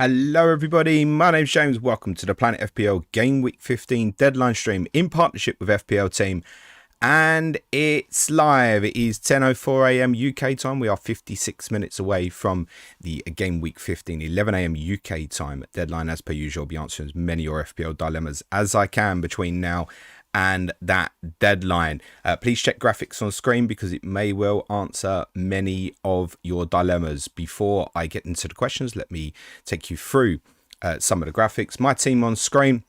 Hello everybody, my name's James. Welcome to the Planet FPL Game Week 15 Deadline stream in partnership with FPL Team. And it's live. It is 10:04 AM UK time. We are 56 minutes away from the Game Week 15, 11 AM UK time deadline. As per usual, I'll be answering as many of your FPL dilemmas as I can between now and that deadline. Please check graphics on screen because it may well answer many of your dilemmas. Before I get into the questions, let me take you through some of the graphics. My team on screen.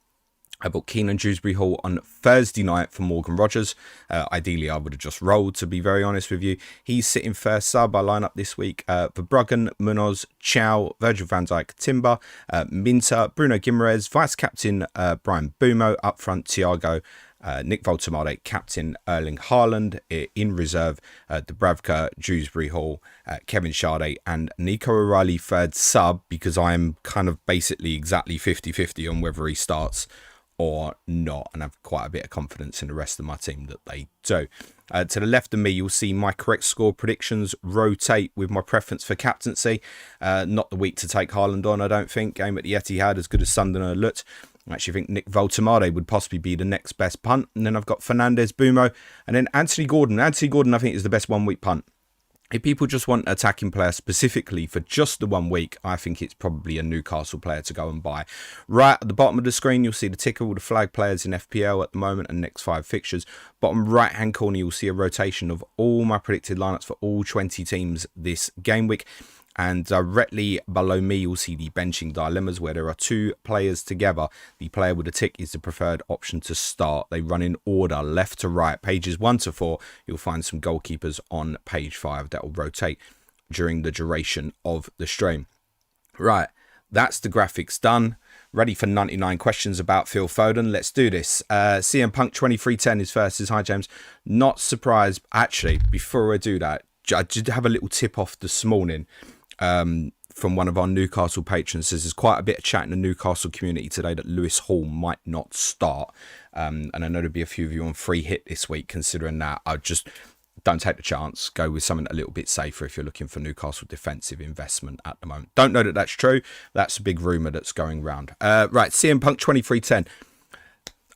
I bought Keenan Dewsbury Hall on Thursday night for Morgan Rogers. Ideally, I would have just rolled, to be very honest with you. He's sitting first sub. I line up this week for Bruggen, Munoz, Chow, Virgil van Dijk, Timber, Minter, Bruno Guimaraes, vice-captain Brian Bumo, up front Thiago, Nick Voltemade, captain Erling Haaland, in reserve Dubravka, Dewsbury Hall, Kevin Sade and Nico O'Reilly third sub, because I'm kind of basically exactly 50-50 on whether he starts or not, and I have quite a bit of confidence in the rest of my team that they do. To the left of me, you'll see my correct score predictions rotate with my preference for captaincy. Not the week to take Haaland on, I don't think. Game at the Etihad, as good as Sunderland looked. I actually think Nick Voltemade would possibly be the next best punt. And then I've got Fernandes, Bumo, and then Anthony Gordon. Anthony Gordon, I think, is the best 1 week punt. If people just want an attacking player specifically for just the 1 week, I think it's probably a Newcastle player to go and buy. Right at the bottom of the screen, you'll see the ticker with the flag players in FPL at the moment and next 5 fixtures. Bottom right-hand corner, you'll see a rotation of all my predicted lineups for all 20 teams this game week. And directly below me, you'll see the benching dilemmas where there are 2 players together. The player with a tick is the preferred option to start. They run in order, left to right. Pages 1 to 4, you'll find some goalkeepers on page 5 that will rotate during the duration of the stream. Right, that's the graphics done. Ready for 99 questions about Phil Foden. Let's do this. CM Punk 2310 is first. Says, hi, James. Not surprised. Actually, before I do that, I did have a little tip off this morning. From one of our Newcastle patrons. Says there's quite a bit of chat in the Newcastle community today that Lewis Hall might not start. And I know there'll be a few of you on free hit this week. Considering that, I just don't take the chance. Go with something a little bit safer if you're looking for Newcastle defensive investment at the moment. Don't know that that's true. That's a big rumour that's going around. Right, CM Punk 2310.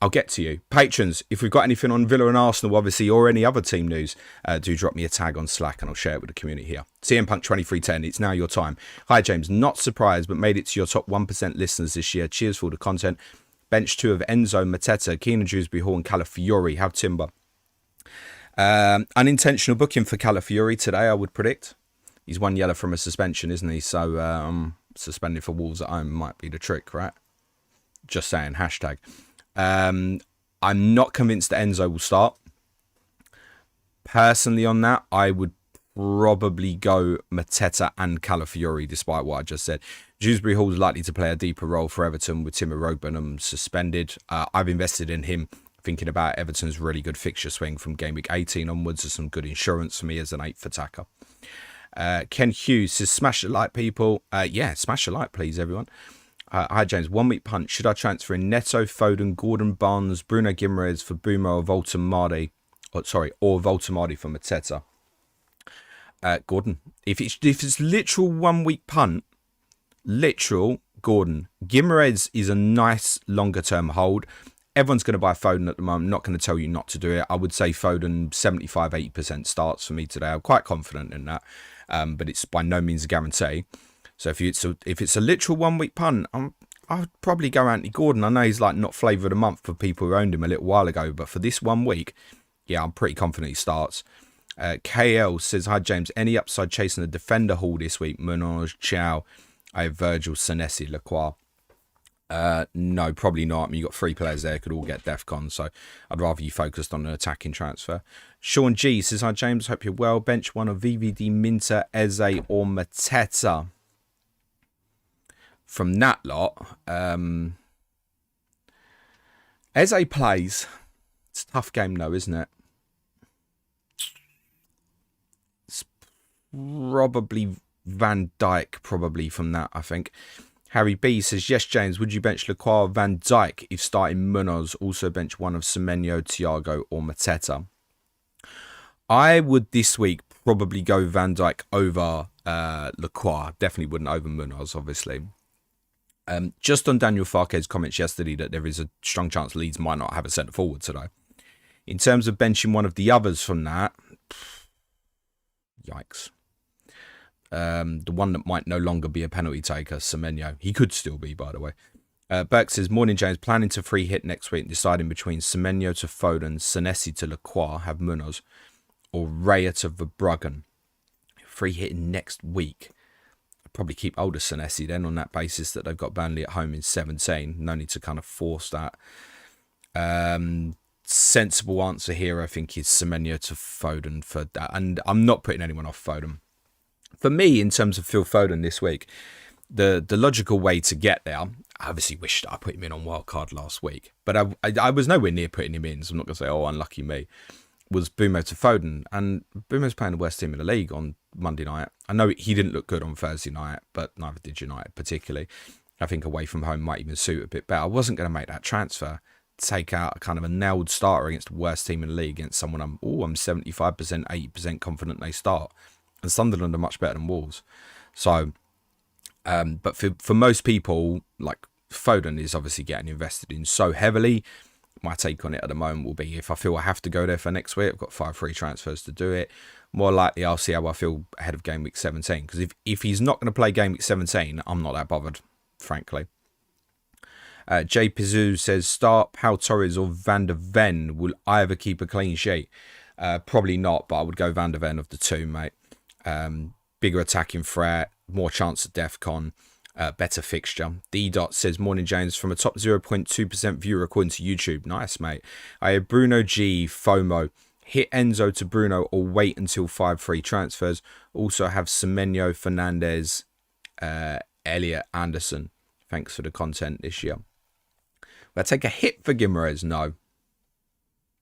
I'll get to you. Patrons, if we've got anything on Villa and Arsenal, obviously, or any other team news, do drop me a tag on Slack and I'll share it with the community here. CM Punk 2310, it's now your time. Hi, James. Not surprised, but made it to your top 1% listeners this year. Cheers for all the content. Bench 2 of Enzo, Mateta, Keenan Dewsbury Hall and Calafiori. Have Timber. Unintentional booking for Calafiori today, I would predict. He's 1 yellow from a suspension, isn't he? So suspended for Wolves at home might be the trick, right? Just saying, hashtag. I'm not convinced that Enzo will start. Personally on that, I would probably go Mateta and Calafiori, despite what I just said. Dewsbury Hall is likely to play a deeper role for Everton with Timo Rogbonham suspended. I've invested in him, thinking about Everton's really good fixture swing from game week 18 onwards. As some good insurance for me as an 8th attacker. Ken Hughes says, smash the like, people. Yeah, smash the like, please, everyone. Hi, James. 1 week punt. Should I transfer in Neto, Foden, Gordon, Barnes, Bruno Guimaraes for Bumo or Voltemade? Or Voltemade for Mateta? Gordon. If it's literal 1 week punt, literal Gordon. Guimaraes is a nice longer term hold. Everyone's going to buy Foden at the moment. I'm not going to tell you not to do it. I would say Foden 75-80% starts for me today. I'm quite confident in that, but it's by no means a guarantee. So if it's a literal 1 week punt, I'd probably go Anthony Gordon. I know he's like not flavour of the month for people who owned him a little while ago, but for this 1 week, yeah, I'm pretty confident he starts. KL says, hi James, any upside chasing the defender haul this week? Munoz, Chow, I have Virgil, Senesi, Lacroix. No, probably not. I mean, you've got 3 players there, could all get DEFCON, so I'd rather you focused on an attacking transfer. Sean G says, hi James, hope you're well. Bench 1 of VVD, Minter, Eze or Mateta. From that lot, Eze plays. It's a tough game though, isn't it? It's probably Van Dijk, probably from that, I think. Harry B says, yes, James, would you bench Lacroix or Van Dijk if starting Munoz? Also bench 1 of Semenyo, Thiago or Mateta. I would this week probably go Van Dijk over Lacroix. Definitely wouldn't over Munoz, obviously. Just on Daniel Farke's comments yesterday that there is a strong chance Leeds might not have a centre forward today. In terms of benching one of the others from that, yikes. The one that might no longer be a penalty taker, Semenyo. He could still be, by the way. Burke says, morning, James. Planning to free hit next week, deciding between Semenyo to Foden, Senesi to Lacroix, have Munoz, or Raya to Verbruggen. Free hitting next week. I'd probably keep older Senesi then on that basis that they've got Burnley at home in 17. No need to kind of force that. Sensible answer here, I think, is Semenyo to Foden for that. And I'm not putting anyone off Foden. For me, in terms of Phil Foden this week, the logical way to get there, I obviously wish that I put him in on wildcard last week, but I was nowhere near putting him in, so I'm not going to say, oh, unlucky me, was Bumo to Foden. And Bumo's playing the worst team in the league on Monday night. I know he didn't look good on Thursday night, but neither did United particularly. I think away from home might even suit a bit better. I wasn't going to make that transfer, take out a kind of a nailed starter against the worst team in the league, against someone I'm 75%, 80% confident they start. And Sunderland are much better than Wolves. So, but for most people, like Foden is obviously getting invested in so heavily. My take on it at the moment will be, if I feel I have to go there for next week, I've got 5 free transfers to do it. More likely, I'll see how I feel ahead of game week 17. Because if he's not going to play game week 17, I'm not that bothered, frankly. Jay Pizzou says, start Pau Torres or Van der Ven. Will either keep a clean sheet? Probably not, but I would go Van der Ven of the two, mate. Bigger attacking threat, more chance of DEFCON, better fixture. D-Dot says, morning, James. From a top 0.2% viewer according to YouTube. Nice, mate. I have Bruno G, FOMO. Hit Enzo to Bruno or wait until 5 free transfers. Also have Semenyo, Fernandez, Elliot, Anderson. Thanks for the content this year. Will I take a hit for Guimaraes? No.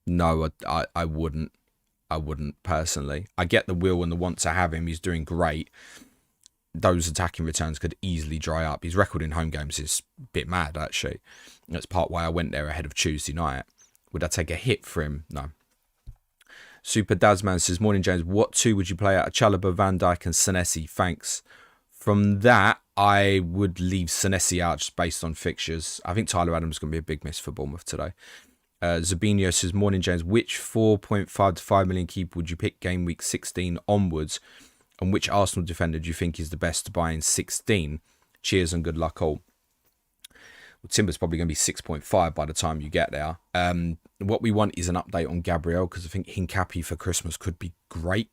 No, I wouldn't. I wouldn't personally. I get the will and the want to have him. He's doing great. Those attacking returns could easily dry up. His record in home games is a bit mad, actually. That's part why I went there ahead of Tuesday night. Would I take a hit for him? No. Super Dazman says, morning, James. What two would you play out of Chalobah, Van Dijk and Senesi? Thanks. From that, I would leave Senesi out just based on fixtures. I think Tyler Adams is going to be a big miss for Bournemouth today. Zabinho says, morning, James. Which 4.5 to 5 million keeper would you pick game week 16 onwards? And which Arsenal defender do you think is the best to buy in 16? Cheers and good luck all. Well, Timber's probably going to be 6.5 by the time you get there. What we want is an update on Gabriel, because I think Hincapi for Christmas could be great,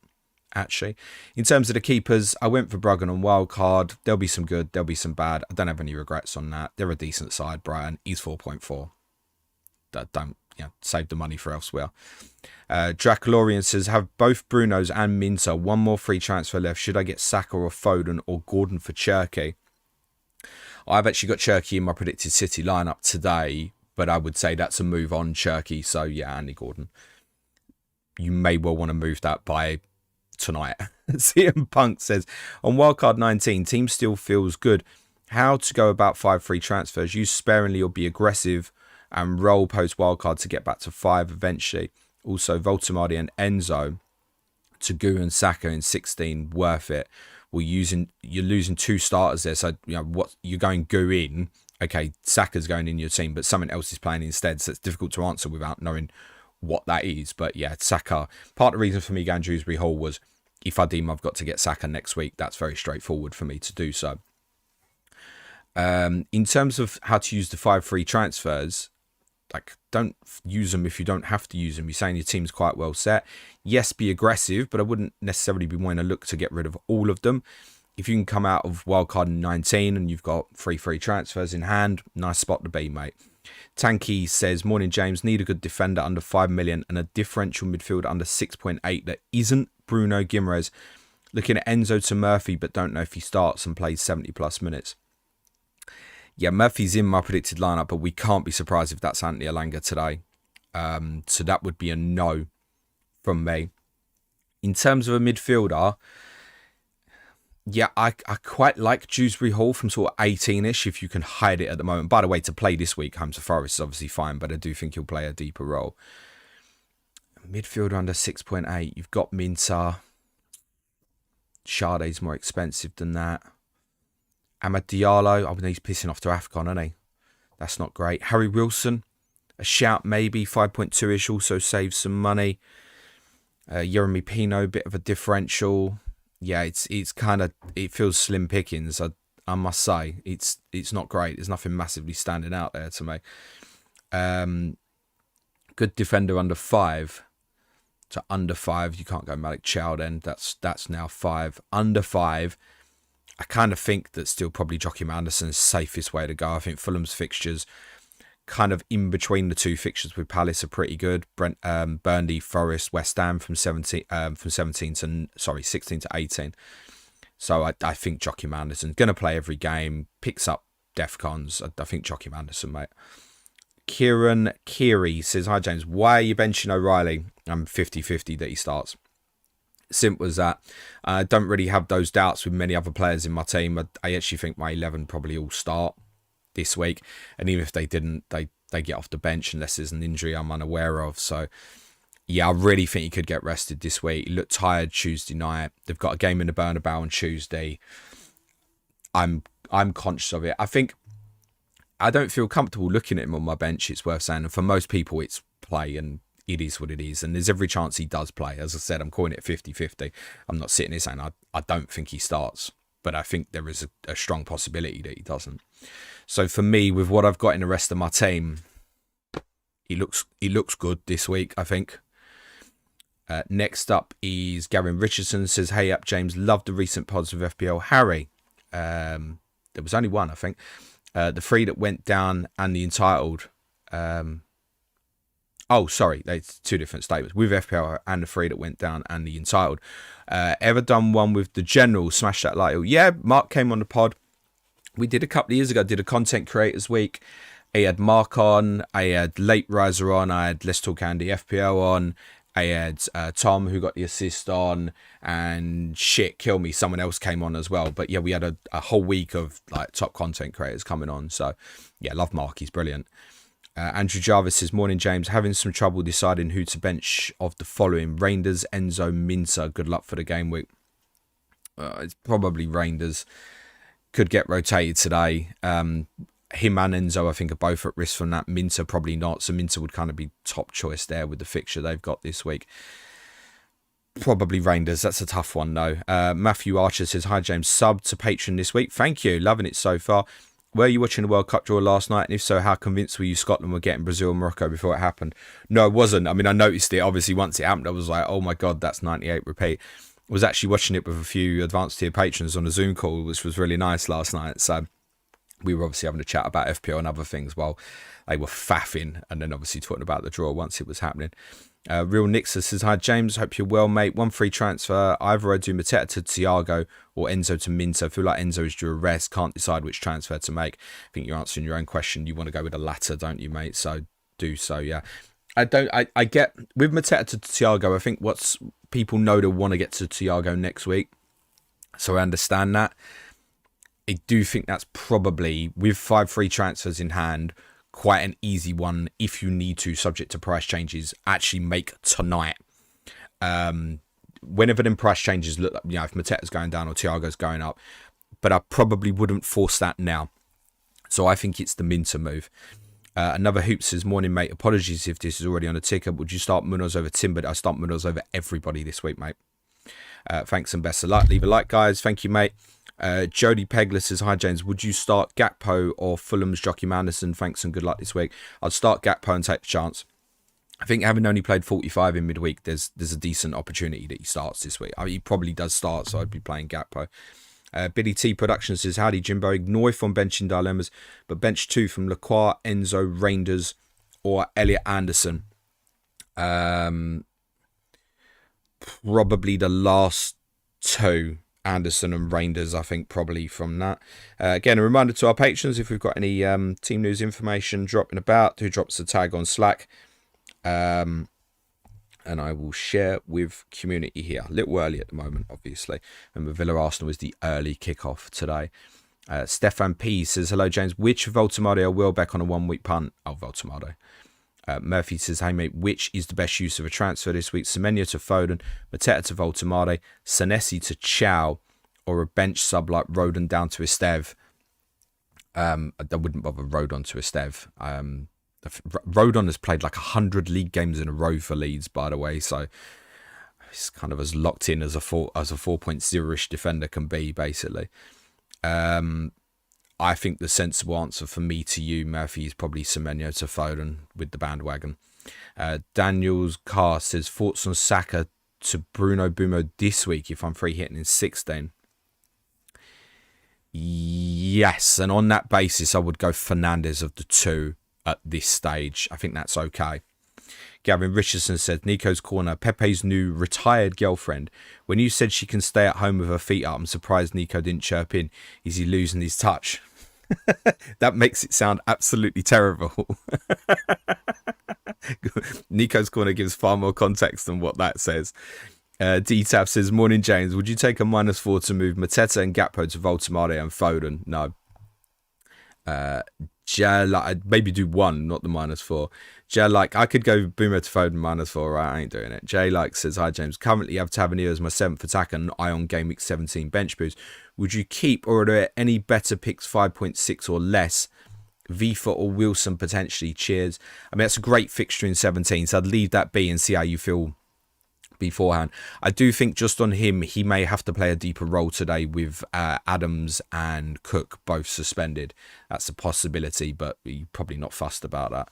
actually. In terms of the keepers, I went for Bruggen on wildcard. There'll be some good, there'll be some bad. I don't have any regrets on that. They're a decent side, Brighton. He's 4.4. Don't save the money for elsewhere. Draculorian says, have both Brunos and Minter. One more free transfer left. Should I get Saka or Foden or Gordon for Cherky? I've actually got Cherky in my predicted City lineup today, but I would say that's a move on Cherky. So yeah, Andy Gordon. You may well want to move that by tonight. CM Punk says, on wildcard 19, team still feels good. How to go about 5 free transfers? Use sparingly or be aggressive and roll post wildcard to get back to 5 eventually. Also, Voltamardi and Enzo to Gu and Saka in 16, worth it. You're losing 2 starters there, so what you're going Gu in. Okay, Saka's going in your team, but someone else is playing instead, so it's difficult to answer without knowing what that is. But yeah, Saka. Part of the reason for me going Dewsbury Hall was if I deem I've got to get Saka next week, that's very straightforward for me to do so. In terms of how to use the 5 free transfers, like, don't use them if you don't have to use them. You're saying your team's quite well set. Yes, be aggressive, but I wouldn't necessarily be wanting to look to get rid of all of them. If you can come out of wildcard 19 and you've got 3 free transfers in hand, nice spot to be, mate. Tanky says, morning, James. Need a good defender under 5 million and a differential midfield under 6.8 that isn't Bruno Guimaraes. Looking at Enzo to Murphy, but don't know if he starts and plays 70 plus minutes. Yeah, Murphy's in my predicted lineup, but we can't be surprised if that's Anthony Elanga today. So that would be a no from me. In terms of a midfielder, yeah, I quite like Dewsbury Hall from sort of 18-ish if you can hide it at the moment. By the way, to play this week, home to Forest is obviously fine, but I do think he'll play a deeper role. Midfielder under 6.8, you've got Minter. Sade's more expensive than that. Amad Diallo, I mean, he's pissing off to AFCON, isn't he? That's not great. Harry Wilson, a shout maybe, 5.2-ish, also saves some money. Jeremy Pino, bit of a differential. Yeah, it's kind of, it feels slim pickings. I must say, it's not great. There's nothing massively standing out there to me. Good defender under 5. To under 5, you can't go Malik Chow then. That's now 5. Under 5, I kind of think that still probably Joachim Anderson's safest way to go. I think Fulham's fixtures, kind of in between the two fixtures with Palace, are pretty good. Burnley, Forest, West Ham from 16 to 18. So I think Joachim Anderson's going to play every game, picks up Defcons. I think Joachim Anderson, mate. Kieran Keary says, hi James, why are you benching O'Reilly? I'm 50-50 that he starts. Simple as that. I don't really have those doubts with many other players in my team. I actually think my 11 probably all start this week. And even if they didn't, they get off the bench unless there's an injury I'm unaware of. So, yeah, I really think he could get rested this week. He looked tired Tuesday night. They've got a game in the Bernabeu on Tuesday. I'm conscious of it. I don't feel comfortable looking at him on my bench, it's worth saying. And for most people, it's play, and it is what it is. And there's every chance he does play. As I said, I'm calling it 50-50. I'm not sitting here saying I don't think he starts, but I think there is a strong possibility that he doesn't. So for me, with what I've got in the rest of my team, he looks good this week, I think. Next up is Gavin Richardson. Says, hey up, James. Love the recent pods with FPL. Harry. There was only one, I think. The 3 that went down and the entitled. Sorry, it's 2 different statements. With FPL and the 3 that went down and the entitled. Ever done one with the general? Smash that like. Yeah, Mark came on the pod. We did a couple of years ago. Did a content creators week. I had Mark on. I had Late Riser on. I had Let's Talk Andy FPL on. I had Tom, who got the assist on, and kill me, someone else came on as well. But yeah, we had a whole week of like top content creators coming on. So yeah, love Mark, he's brilliant. Andrew Jarvis says, morning James, having some trouble deciding who to bench of the following: Reinders, Enzo, Minter. Good luck for the game week. It's probably Reinders. Could get rotated today. Him and Enzo, I think, are both at risk from that. Minter, probably not. So Minter would kind of be top choice there with the fixture they've got this week. Probably Reinders. That's a tough one, though. Matthew Archer says, hi, James. Sub to Patreon this week. Thank you. Loving it so far. Were you watching the World Cup draw last night? And if so, how convinced were you Scotland were getting Brazil and Morocco before it happened? No, it wasn't. I mean, I noticed it. Obviously, once it happened, I was like, oh, my God, that's 98 repeat. I was actually watching it with a few advanced tier patrons on a Zoom call, which was really nice last night. So we were obviously having a chat about FPL and other things while they were faffing, and then obviously talking about the draw once it was happening. Real Nixer says, hi James, hope you're well, mate. 1 free transfer. Either I do Mateta to Thiago or Enzo to Minter. I feel like Enzo is due a rest. Can't decide which transfer to make. I think you're answering your own question. You want to go with the latter, don't you, mate? So do so, yeah. I get with Mateta to Thiago, I think what's people know they want to get to Thiago next week. So I understand that. I do think that's probably, with 5 free transfers in hand, quite an easy one if you need to, subject to price changes, actually make tonight. Whenever them price changes look like, if Mateta's going down or Thiago's going up, but I probably wouldn't force that now. So I think it's the Minter move. Another Hoop says, morning, mate. Apologies if this is already on the ticker. Would you start Munoz over Timber? I start Munoz over everybody this week, mate. Thanks and best of luck. Leave a like, guys. Thank you, mate. Jody Pegler says, hi James, would you start Gakpo or Fulham's Joachim Anderson? Thanks and good luck this week. I'd start Gakpo and take the chance. I think having only played 45 in midweek, there's a decent opportunity that he starts this week. I mean, he probably does start, so I'd be playing Gakpo. Billy T Productions says, howdy Jimbo, ignore if on benching dilemmas, but bench 2 from Lacroix, Enzo, Reinders or Elliot Anderson. Probably the last 2. Anderson and Reinders, I think, probably from that. Again, a reminder to our patrons, if we've got any team news information dropping about, who drops the tag on Slack, and I will share with community here. A little early at the moment, obviously. Remember, Villa Arsenal is the early kickoff today. Stefan P says, hello James, which Voltemade or Welbeck on a 1 week punt? Oh, Voltemade. Murphy says, hey mate, which is the best use of a transfer this week? Semenya to Foden, Mateta to Voltemade, Senesi to Chow, or a bench sub like Rodon down to Esteve? I wouldn't bother Rodon to Estev. Rodon has played like 100 league games in a row for Leeds, by the way, so he's kind of as locked in as a 4.0-ish defender can be, basically. I think the sensible answer for me to you, Murphy, is probably Semenyo to Foden with the bandwagon. Daniel's car says, thoughts on Saka to Bruno Bumo this week if I'm free hitting in 16? Yes, and on that basis, I would go Fernandes of the two at this stage. I think that's okay. Gavin Richardson said, Nico's Corner, Pepe's new retired girlfriend. When you said she can stay at home with her feet up, I'm surprised Nico didn't chirp in. Is he losing his touch? That makes it sound absolutely terrible. Nico's Corner gives far more context than what that says. D-Tab says, morning James, would you take a -4 to move Mateta and Gakpo to Voltemade and Foden? No. I'd maybe do one, not the -4. I could go Boomer to Foden -4, right? I ain't doing it. Says, hi James, currently have Tavernier as my 7th attacker and eye on Game Week 17 bench boost. Would you keep, or are there any better picks 5.6 or less? Vifa or Wilson potentially, cheers. I mean, that's a great fixture in 17, so I'd leave that be and see how you feel beforehand. I do think just on him, he may have to play a deeper role today with Adams and Cook both suspended. That's a possibility, but you're probably not fussed about that.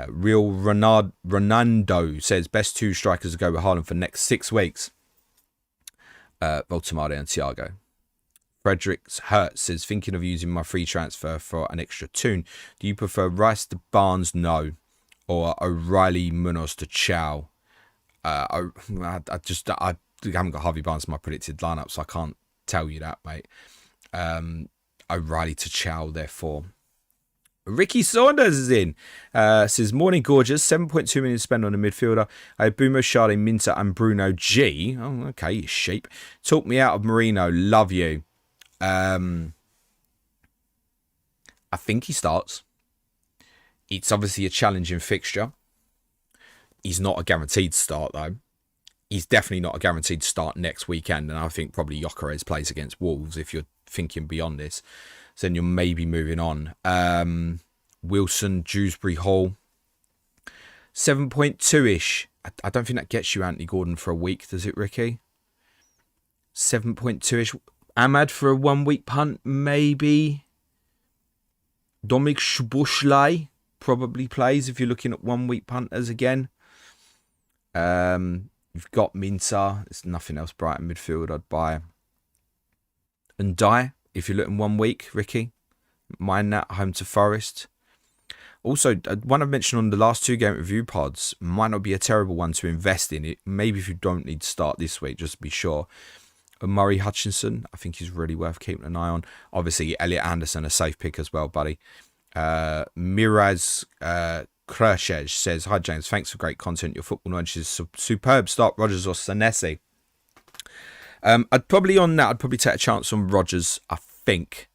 Real Ronaldo says, best 2 strikers to go with Haaland for next 6 weeks. Voltemade and Thiago. Fredericks Hertz says, thinking of using my free transfer for an extra tune. Do you prefer Rice to Barnes? No. Or O'Reilly Munoz to Chow? I haven't got Harvey Barnes in my predicted lineup, so I can't tell you that, mate. O'Reilly to Chow, therefore. Ricky Saunders is in. Says, morning gorgeous, 7.2 million spent on a midfielder. I had Bumo, Charlie, Minter and Bruno G. Oh, okay, you sheep. Talk me out of Marino, love you. I think he starts. It's obviously a challenging fixture. He's not a guaranteed start, though. He's definitely not a guaranteed start next weekend. And I think probably Gyökeres plays against Wolves if you're thinking beyond this. So then you're maybe moving on. Wilson, Dewsbury Hall. 7.2-ish. I don't think that gets you Anthony Gordon for a week, does it, Ricky? 7.2-ish. Ahmad for a 1-week punt, maybe. Dominic Szoboszlai probably plays if you're looking at 1-week punters again. You've got Minter. There's nothing else bright in midfield I'd buy. And Die, if you're looking 1 week, Ricky. Mind that, home to Forest. Also, one I've mentioned on the last 2 game review pods might not be a terrible one to invest in. It maybe if you don't need to start this week, just to be sure. Murray Hutchinson, I think he's really worth keeping an eye on. Obviously, Elliot Anderson, a safe pick as well, buddy. Miraz Krashev says, hi James, thanks for great content. Your football knowledge is superb. Start Rodgers or Senesi. I'd probably take a chance on Rodgers, I think.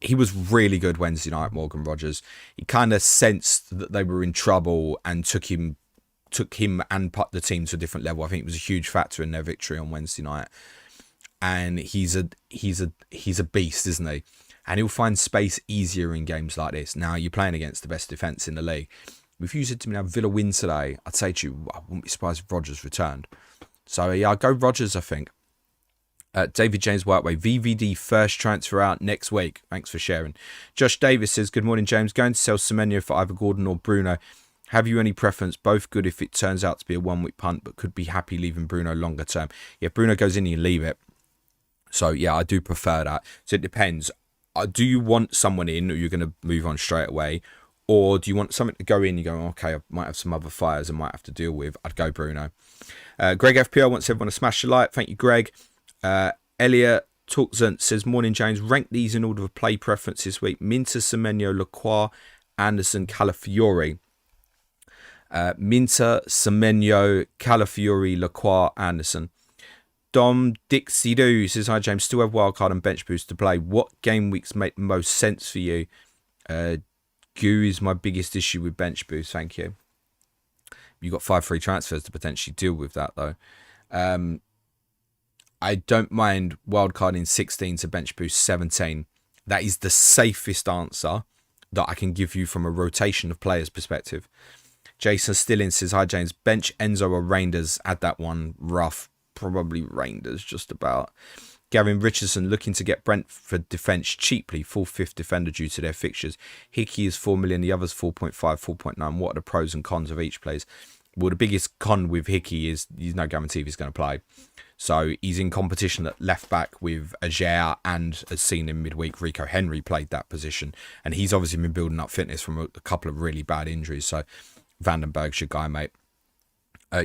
He was really good Wednesday night, Morgan Rodgers. He kind of sensed that they were in trouble and took him and put the team to a different level. I think it was a huge factor in their victory on Wednesday night. And he's a beast, isn't he? And he'll find space easier in games like this. Now, you're playing against the best defence in the league. If you said to me, now Villa win today, I'd say to you, I wouldn't be surprised if Rodgers returned. So, yeah, I'll go Rodgers, I think. David James Whiteway, VVD first transfer out next week. Thanks for sharing. Josh Davis says, good morning, James. Going to sell Semenyo for either Gordon or Bruno. Have you any preference? Both good if it turns out to be a 1 week punt, but could be happy leaving Bruno longer term. Yeah, Bruno goes in, you leave it. So, yeah, I do prefer that. So, it depends. Do you want someone in, or you're going to move on straight away? Or do you want something to go in, you go, okay, I might have some other fires I might have to deal with. I'd go Bruno. Greg FPL wants everyone to smash the like. Thank you, Greg. Elliot Talkzant says, morning, James. Rank these in order of play preference this week. Minter, Semenyo, Lacroix, Anderson, Calafiori. Minter, Semenyo, Calafiori, Lacroix, Anderson. Dom Dixie Doo says, hi, James. Still have wildcard and bench boost to play. What game weeks make most sense for you? Goo is my biggest issue with bench boost. Thank you. You've got 5 free transfers to potentially deal with that, though. I don't mind wildcarding 16 to bench boost 17. That is the safest answer that I can give you from a rotation of players perspective. Jason Stilling says, hi James, bench Enzo or Reinders? Add that one rough. Probably Reinders, just about. Gavin Richardson looking to get Brentford defence cheaply, full fifth defender due to their fixtures. Hickey is 4 million, the others 4.5, 4.9. What are the pros and cons of each place? Well, the biggest con with Hickey is there's no guarantee if he's going to play. So he's in competition at left back with Ajer, and as seen in midweek, Rico Henry played that position. And he's obviously been building up fitness from a couple of really bad injuries. So Vandenberg's your guy, mate.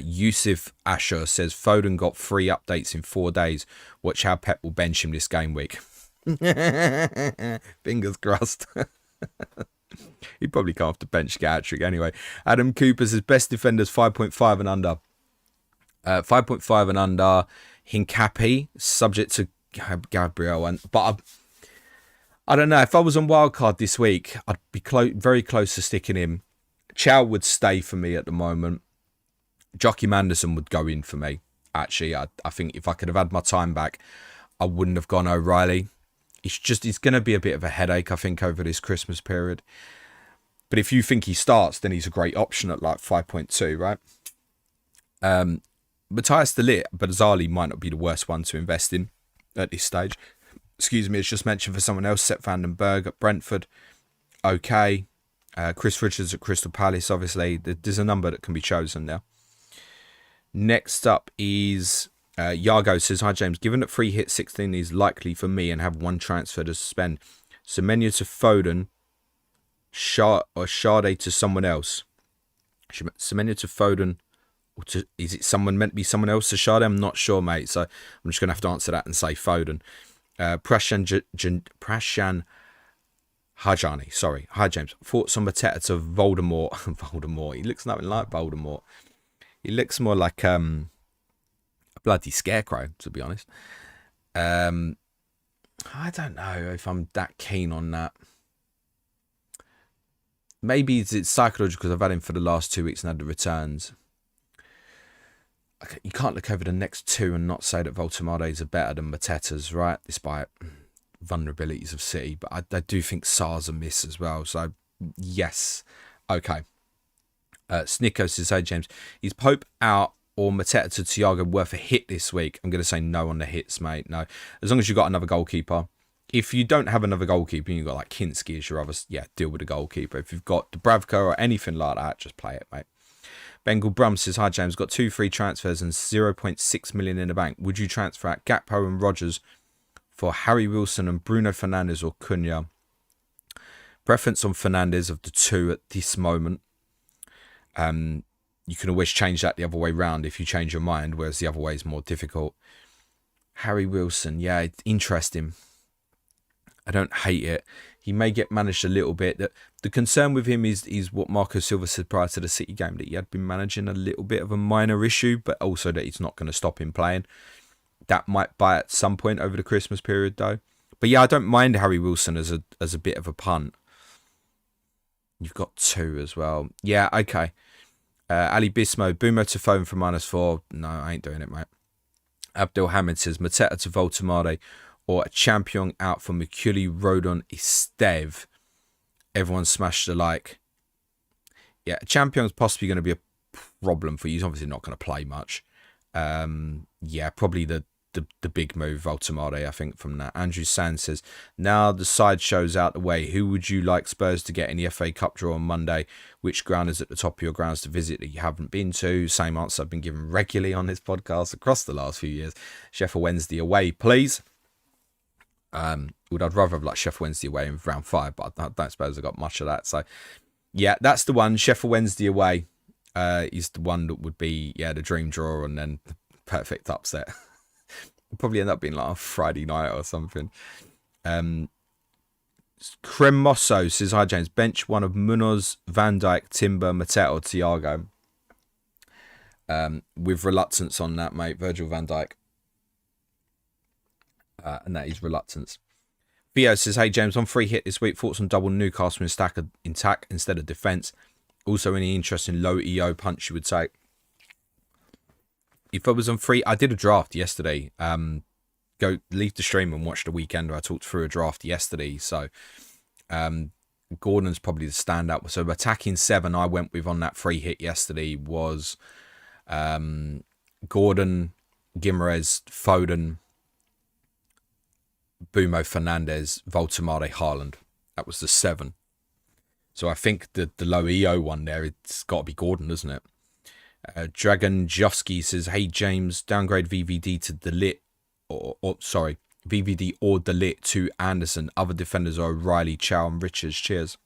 Yusuf Asher says, Foden got 3 updates in 4 days. Watch how Pep will bench him this game week. Fingers crossed. He'd probably come off the bench to get a hat-trick anyway. Adam Cooper says, best defenders 5.5 and under. 5.5 and under. Hincapi, subject to Gabriel. But I don't know. If I was on wildcard this week, I'd be very close to sticking him. Chow would stay for me at the moment. Joachim Anderson would go in for me. Actually, I think if I could have had my time back, I wouldn't have gone O'Reilly. It's going to be a bit of a headache, I think, over this Christmas period. But if you think he starts, then he's a great option at like 5.2, right? Matthias De Ligt, but Azali might not be the worst one to invest in at this stage. Excuse me, it's just mentioned for someone else. Seth Vandenberg at Brentford. Okay. Chris Richards at Crystal Palace, obviously. There's a number that can be chosen now. Next up is Yargo says, hi James, given that free hit 16 is likely for me and have 1 transfer to spend, Semenyo to Foden, or Sade to someone else. Semenyo to Foden, or is it someone meant to be someone else to Sade? I'm not sure, mate. So I'm just going to have to answer that and say Foden. Prashan Hajani, sorry. Hi James. Thoughts on Mateta to Voldemort. Voldemort. He looks nothing like Voldemort. He looks more like a bloody scarecrow, to be honest. I don't know if I'm that keen on that. Maybe it's psychological because I've had him for the last 2 weeks and had the returns. Okay, you can't look over the next 2 and not say that Voltemades are better than Mateta's, right? Despite vulnerabilities of City. But I do think SAR's a miss as well. So, yes. Okay. Snicko says, hey James, is Pope out or Mateta to Thiago worth a hit this week? I'm going to say no on the hits, mate. No. As long as you've got another goalkeeper. If you don't have another goalkeeper and you've got like Kinski as your other, deal with the goalkeeper. If you've got Dubravka or anything like that, just play it, mate. Bengal Brum says, hi James, got 2 free transfers and 0.6 million in the bank. Would you transfer out Gakpo and Rodgers for Harry Wilson and Bruno Fernandes or Cunha? Preference on Fernandes of the 2 at this moment. You can always change that the other way round if you change your mind, whereas the other way is more difficult. Harry Wilson, yeah, it's interesting. I don't hate it. He may get managed a little bit. The concern with him is what Marco Silva said prior to the City game, that he had been managing a little bit of a minor issue, but also that it's not going to stop him playing. That might bite at some point over the Christmas period, though. But yeah, I don't mind Harry Wilson as a bit of a punt. You've got 2 as well. Yeah, okay. Ali Bismo, Boomer to phone for -4. No, I ain't doing it, mate. Abdul Hamid says, Mateta to Voltemade or a champion out for Mikuli Rodon Estev. Everyone smashed the like. Yeah, a champion's possibly going to be a problem for you. He's obviously not going to play much. Yeah, probably the big move, Voltemade, I think, from that. Andrew Sands says, now the sideshow's out the way, who would you like Spurs to get in the FA Cup draw on Monday? Which ground is at the top of your grounds to visit that you haven't been to? Same answer I've been given regularly on this podcast across the last few years. Sheffield Wednesday away, please. I'd rather have like Sheffield Wednesday away in round 5, but I don't suppose I got much of that. So, yeah, that's the one. Sheffield Wednesday away is the one that would be, the dream draw and then the perfect upset. Probably end up being like a Friday night or something. Cremoso says, hi James, bench one of Munoz, Van Dijk, Timber, Mateta or Thiago. With reluctance on that, mate. Virgil van Dijk. And that is reluctance. Theo says, hey James, on free hit this week, thoughts on double Newcastle in attack instead of defence. Also any interest in low EO punch you would take. If I was on free, I did a draft yesterday. go leave the stream and watch the weekend. I talked through a draft yesterday, so Gordon's probably the standout. So attacking 7 I went with on that free hit yesterday was Gordon, Guimaraes, Foden, Bumo Fernandes, Voltemade, Haaland. That was the 7. So I think the low EO one there, it's got to be Gordon, doesn't it? Dragon Josky says, hey James, downgrade VVD to Delit, VVD or Delit to Anderson. Other defenders are O'Reilly, Chow and Richards. Cheers.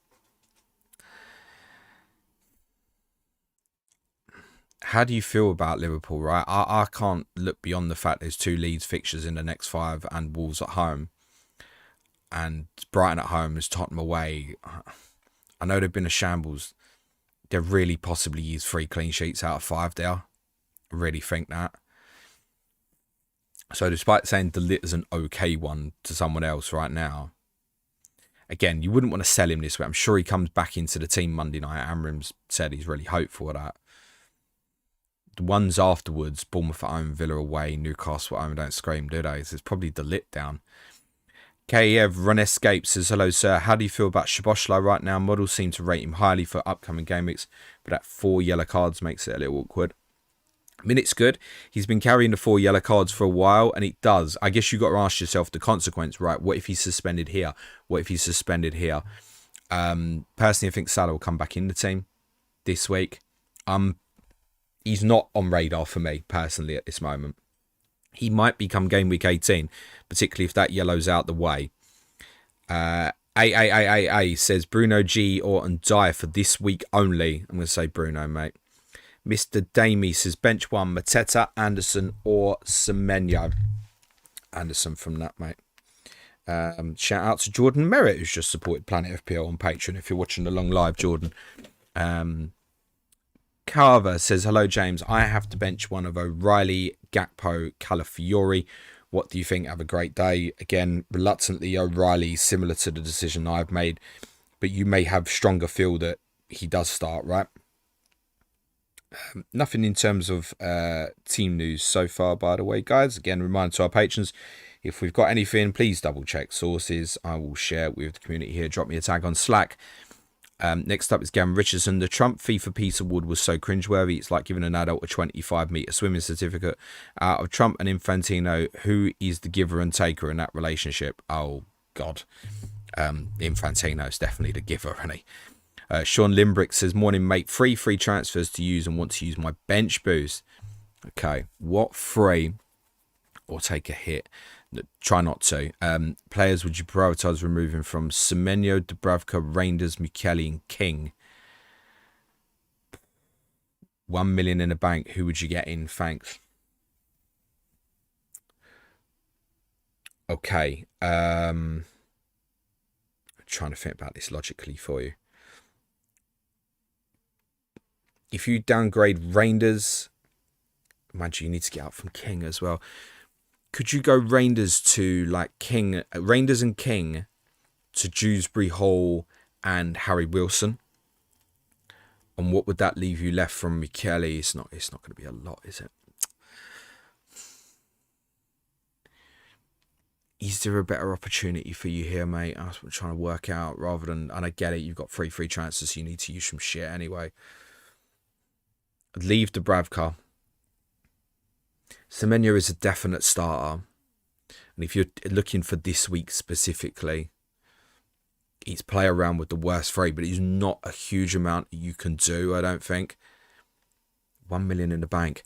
How do you feel about Liverpool, right? I can't look beyond the fact there's 2 Leeds fixtures in the next 5 and Wolves at home. And Brighton at home is Tottenham away. I know they've been a shambles. They're really possibly used 3 clean sheets out of 5 there. I really think that. So despite saying Delit is an okay one to someone else right now, again, you wouldn't want to sell him this way. I'm sure he comes back into the team Monday night. Amram's said he's really hopeful of that. The ones afterwards, Bournemouth at home, Villa away, Newcastle at home, don't scream, do they? So it's probably Delit down. Kev Runescape says, hello sir, how do you feel about Szoboszlai right now? Models seem to rate him highly for upcoming game weeks, but that 4 yellow cards makes it a little awkward. I mean, it's good. He's been carrying the 4 yellow cards for a while, and it does. I guess you've got to ask yourself the consequence, right? What if he's suspended here? What if he's suspended here? Personally, I think Salah will come back in the team this week. He's not on radar for me, personally, at this moment. He might become game week 18, particularly if that yellow's out the way. A says Bruno G or Ndiaye for this week only. I'm going to say Bruno, mate. Mr. Damie says bench 1, Mateta, Anderson or Semenyo. Anderson from that, mate. Shout out to Jordan Merritt, who's just supported Planet FPL on Patreon. If you're watching the long live, Jordan. Carver says, hello, James. I have to bench one of O'Reilly, Gakpo, Calafiori. What do you think? Have a great day. Again, reluctantly, O'Reilly, similar to the decision I've made. But you may have stronger feel that he does start, right? Nothing in terms of team news so far, by the way, guys. Again, reminder to our patrons, if we've got anything, please double check sources. I will share it with the community here. Drop me a tag on Slack. Next up is Gavin Richardson. The Trump FIFA Peace Award was so cringeworthy. It's like giving an adult a 25-meter swimming certificate. Out of Trump and Infantino, who is the giver and taker in that relationship? Oh, God. Infantino's definitely the giver, isn't he? Sean Limbrick says, morning, mate. Free transfers to use and want to use my bench boost. Okay, what free or take a hit? Try not to. Players would you prioritise removing from Semenyo, Dubravka, Reinders, Mukeli and King? 1 million in the bank. Who would you get in? Thanks. Okay. I'm trying to think about this logically for you. If you downgrade Reinders, imagine you need to get out from King as well. Could you go Reinders to like King, Reinders and King to Dewsbury Hall and Harry Wilson? And what would that leave you left from Michele? It's not going to be a lot, is it? Is there a better opportunity for you here, mate? That's what I'm trying to work out rather than, and I get it, you've got free transfers, so you need to use some shit anyway. Leave Dubravka. Semenyo is a definite starter. And if you're looking for this week specifically, he's play around with the worst 3, but it's not a huge amount you can do, I don't think. 1 million in the bank.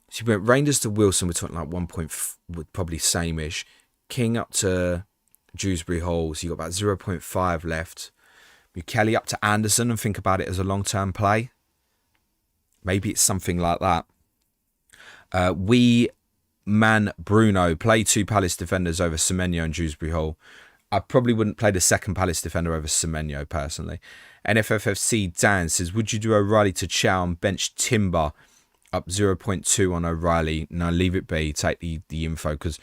So you went Reinders to Wilson, we're talking like 1 point, probably same-ish. King up to Dewsbury Hall, so you got about 0.5 left. Mukeli up to Anderson and think about it as a long-term play. Maybe it's something like that. Bruno, play 2 Palace defenders over Semenyo and Dewsbury Hall. I probably wouldn't play the second Palace defender over Semenyo, personally. NFFFC Dan says, would you do O'Reilly to Chow and bench Timber up 0.2 on O'Reilly? No, leave it be. Take the info, because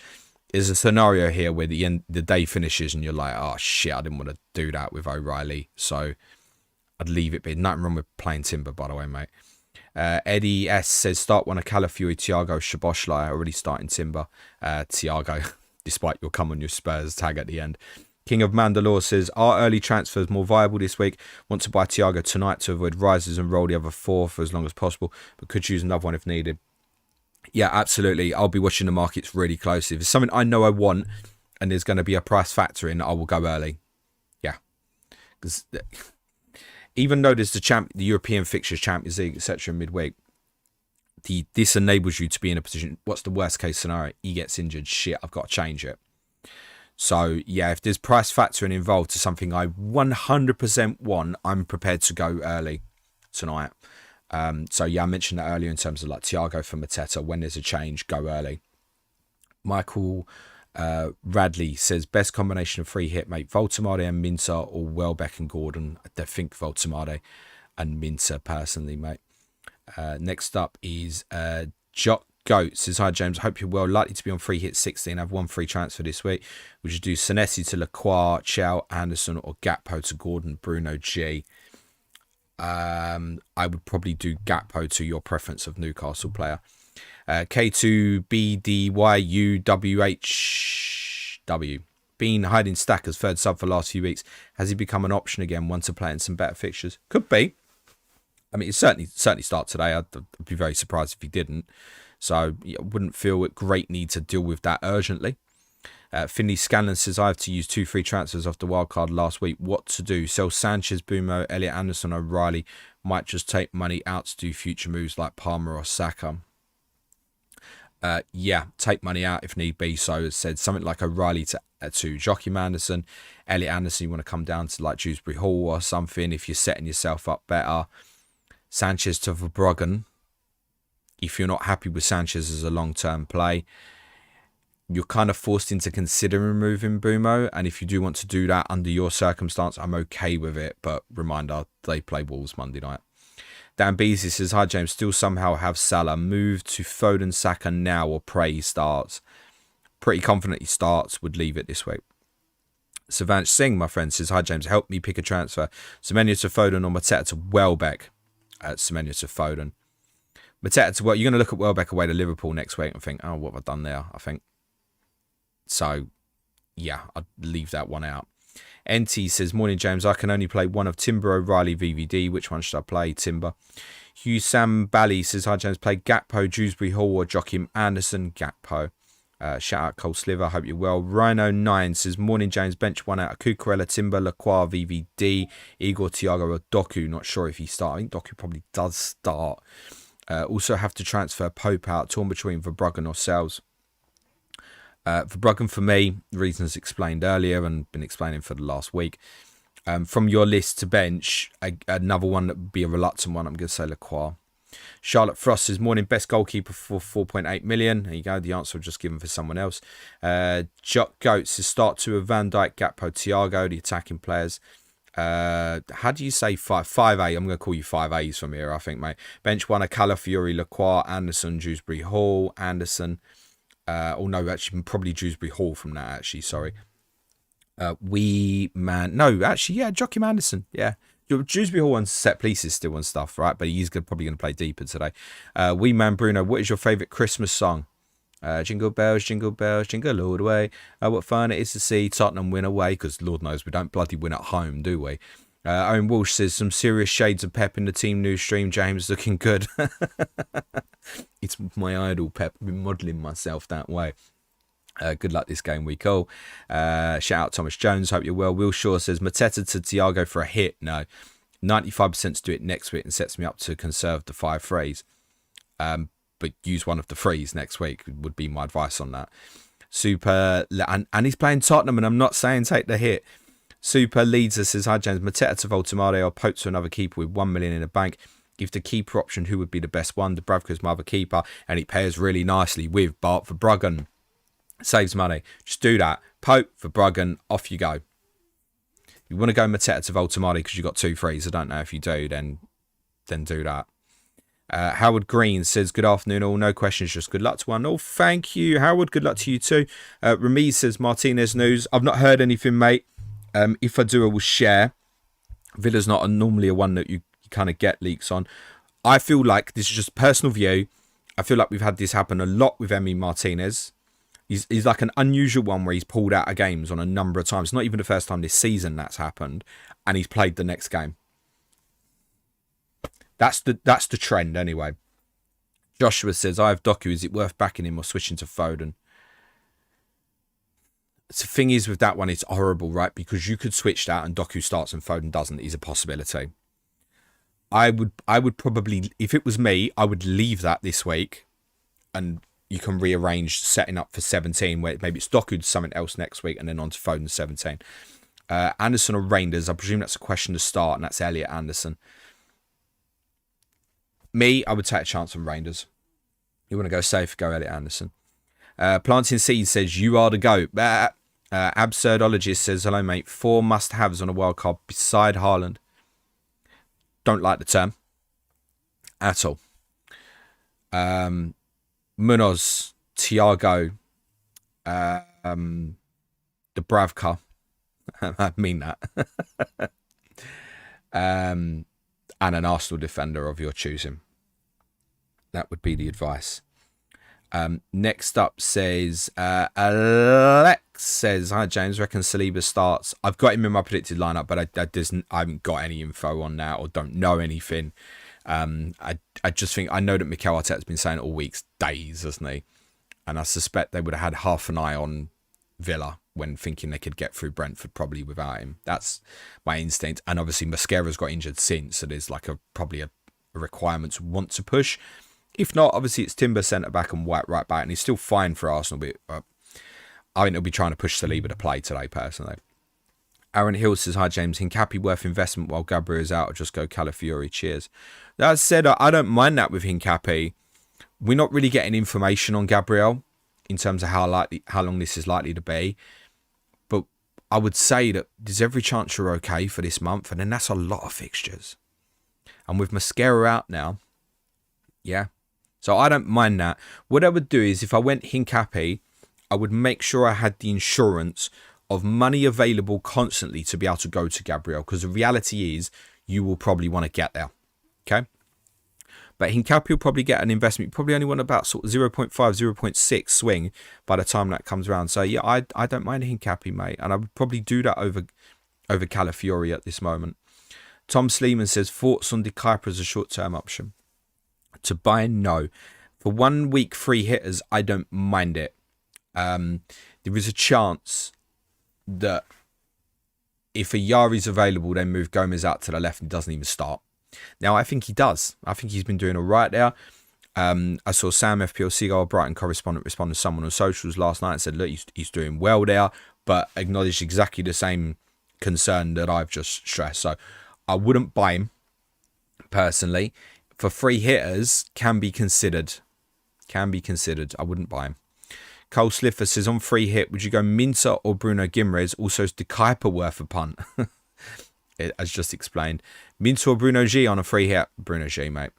there's a scenario here where the day finishes and you're like, oh, shit, I didn't want to do that with O'Reilly. So I'd leave it be. Nothing wrong with playing Timber, by the way, mate. Eddie S says, start one of Calafiori, Thiago, Szoboszlai. Already starting Timber. Thiago. despite your come on your Spurs tag at the end. King of Mandalore says, are early transfers more viable this week? Want to buy Thiago tonight to avoid rises and roll the other 4 for as long as possible, but could choose another one if needed. Yeah, absolutely. I'll be watching the markets really closely. If it's something I know I want and there's going to be a price factor in, I will go early. Yeah. Because even though there's the European fixtures, Champions League, etc. midweek, this enables you to be in a position, what's the worst case scenario? He gets injured. Shit, I've got to change it. So, yeah, if there's price factoring involved to something I 100% want, I'm prepared to go early tonight. So, yeah, I mentioned that earlier in terms of like Thiago for Mateta. When there's a change, go early. Michael Radley says, best combination of free hit, mate. Voltemade and Minter or Welbeck and Gordon. I think Voltemade and Minter personally, mate. Next up is Jock Goat says, hi James, hope you're well. Likely to be on free hit 16. Have one free transfer this week. Would you do Senesi to Lacroix, Chow, Anderson, or Gakpo to Gordon, Bruno G? I would probably do Gakpo to your preference of Newcastle player. K2BDYUWHW. Been hiding stack as third sub for the last few weeks. Has he become an option again once to play in some better fixtures? Could be. I mean, it certainly start today. I'd be very surprised if he didn't. So I wouldn't feel a great need to deal with that urgently. Finley Scanlon says, I have to use 2 free transfers off the wildcard last week. What to do? Sell Sanchez, Bumo, Elliot Anderson, O'Reilly. Might just take money out to do future moves like Palmer or Saka. Yeah, take money out if need be. So as said, something like O'Reilly to Joachim Anderson. Elliot Anderson, you want to come down to like Dewsbury Hall or something if you're setting yourself up better. Sanchez to Verbruggen. If you're not happy with Sanchez as a long-term play, you're kind of forced into considering removing Bumo. And if you do want to do that under your circumstance, I'm okay with it. But reminder, they play Wolves Monday night. Dan Beasley says, hi James, still somehow have Salah. Move to Foden, Saka now or pray he starts. Pretty confident he starts. Would leave it this week. Savanch Singh, my friend, says, hi James, help me pick a transfer. Semenyo to Foden or Mateta to Welbeck. Semenyo to Foden. Mateta to Welbeck. You're going to look at Welbeck away to Liverpool next week and think, oh, what have I done there? I think. So, yeah, I'd leave that one out. NT says, morning James, I can only play one of Timber, O'Reilly, VVD. Which one should I play? Timber. Hugh Sam Bally says, hi James, play Gakpo, Dewsbury Hall or Joachim Anderson. Gakpo. Shout out Cole Sliver, hope you're well. Rhino9 says, morning James, bench one out of Cucurella, Timber, Lacroix, VVD, Igor, Thiago or Doku. Not sure if he starts. I think Doku probably does start. Also have to transfer Pope out, torn between Verbruggen or Sells. Verbruggen for me, reasons explained earlier and been explaining for the last week. From your list to bench, another one that would be a reluctant one, I'm going to say Lacroix. Charlotte Frost says, morning, best goalkeeper for 4.8 million. There you go, the answer was just given for someone else. Jock Goat says, start to a Van Dijk, Gakpo, Thiago, the attacking players. How do you say 5A? I'm going to call you 5As from here, I think, mate. Bench one, Calafiori, Lacroix, Anderson, Dewsbury Hall, Anderson. Oh, no, actually, probably Dewsbury Hall from that, actually, sorry. Joachim Anderson, yeah. Dewsbury Hall on set pieces still and stuff, right? But he's probably going to play deeper today. Wee Man Bruno, what is your favourite Christmas song? Jingle bells, jingle all the way. What fun it is to see Tottenham win away, because Lord knows we don't bloody win at home, do we? Owen Walsh says, some serious shades of Pep in the team news stream. James looking good. It's my idol, Pep. I've been modelling myself that way. Good luck this game week. Shout out Thomas Jones. Hope you're well. Will Shaw says, Mateta to Thiago for a hit. No. 95% to do it next week and sets me up to conserve the 5 threes. But use one of the threes next week would be my advice on that. Super. And he's playing Tottenham, and I'm not saying take the hit. Super Leads us says, hi James, Mateta to Voltemade or Pope to another keeper with 1 million in the bank. If the keeper option, who would be the best one? Dubravka's my other keeper, and it pairs really nicely with Bart Verbruggen. Saves money. Just do that. Pope, Verbruggen, off you go. You want to go Mateta to Voltemade because you've got 2 threes. I don't know if you do, then do that. Howard Green says, good afternoon all. No questions, just good luck to one. Oh, thank you, Howard. Good luck to you too. Ramiz says, Martinez news. I've not heard anything, mate. If I do, I will share. Villa's not normally a one that you kind of get leaks on. I feel like, this is just personal view, I feel like we've had this happen a lot with Emi Martinez. He's like an unusual one where he's pulled out of games on a number of times. Not even the first time this season that's happened, and he's played the next game. That's the trend anyway. Joshua says, I have Doku. Is it worth backing him or switching to Foden? The thing is with that one, it's horrible, right? Because you could switch that and Doku starts and Foden doesn't is a possibility. I would probably, if it was me, I would leave that this week and you can rearrange setting up for 17 where maybe it's Doku to something else next week and then on to Foden 17. Anderson or Reinders, I presume that's a question to start and that's Elliot Anderson. Me, I would take a chance on Reinders. You want to go safe, go Elliot Anderson. Planting Seed says, you are the GOAT. Absurdologist says, hello, mate. 4 must-haves on a wild card beside Haaland. Don't like the term. At all. Munoz, Thiago, Dubravka. I mean that. And an Arsenal defender of your choosing. That would be the advice. Next up says Alex says, hi James, reckon Saliba starts. I've got him in my predicted lineup, but I haven't got any info on that or don't know anything. I just think I know that Mikel Arteta's been saying it all week's days, hasn't he? And I suspect they would have had half an eye on Villa when thinking they could get through Brentford probably without him. That's my instinct. And obviously Mascara's got injured since, so there's like probably a requirement to want to push. If not, obviously it's Timber centre back and White right back, and he's still fine for Arsenal. But I think they'll be trying to push Saliba to play today, personally. Aaron Hill says, hi James, Hincapi worth investment while Gabriel's out, or just go Calafiori? Cheers. That said, I don't mind that with Hincapi. We're not really getting information on Gabriel in terms of how long this is likely to be. But I would say that there's every chance you're okay for this month, and then that's a lot of fixtures. And with Mascara out now, yeah. So I don't mind that. What I would do is if I went Hincapi, I would make sure I had the insurance of money available constantly to be able to go to Gabriel. Because the reality is you will probably want to get there. Okay. But Hincapi will probably get an investment. You probably only want about sort of 0.5, 0.6 swing by the time that comes around. So yeah, I don't mind Hincapi, mate. And I would probably do that over Calafiori at this moment. Tom Sleeman says, thoughts on De Kuyper as a short-term option? To buy, no. For 1 week free hitters, I don't mind it. There is a chance that if a Yari's available, they move Gomez out to the left and doesn't even start. Now, I think he does. I think he's been doing all right there. I saw Sam FPL Seagull, Brighton correspondent, respond to someone on socials last night and said, look, he's doing well there, but acknowledged exactly the same concern that I've just stressed. So I wouldn't buy him personally. For free hitters, can be considered. I wouldn't buy him. Cole Sliffer says, on free hit, would you go Minter or Bruno Guimaraes? Also, is De Kuyper worth a punt? As just explained. Minter or Bruno G on a free hit? Bruno G, mate.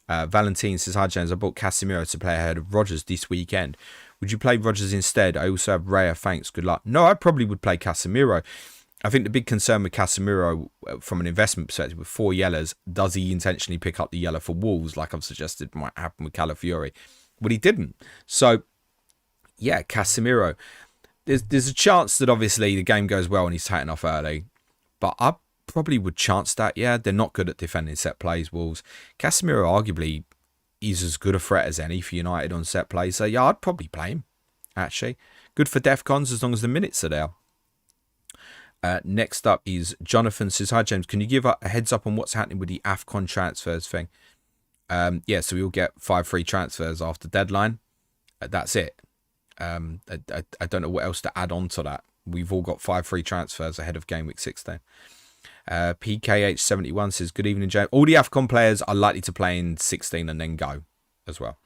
Valentine says, hi James, I bought Casemiro to play ahead of Rodgers this weekend. Would you play Rodgers instead? I also have Raya, thanks, good luck. No, I probably would play Casemiro. I think the big concern with Casemiro from an investment perspective with 4 yellows, does he intentionally pick up the yellow for Wolves like I've suggested might happen with Calafiori? Well, he didn't. So, yeah, Casemiro. There's a chance that obviously the game goes well and he's taken off early. But I probably would chance that, yeah. They're not good at defending set plays, Wolves. Casemiro arguably is as good a threat as any for United on set plays. So, yeah, I'd probably play him, actually. Good for DEFCONs as long as the minutes are there. Next up is Jonathan says, hi James, can you give a heads up on what's happening with the AFCON transfers thing? Yeah, so we'll get 5 free transfers after deadline. That's it. I don't know what else to add on to that. We've all got 5 free transfers ahead of Gameweek 16. PKH71 says, good evening, James. All the AFCON players are likely to play in 16 and then go as well.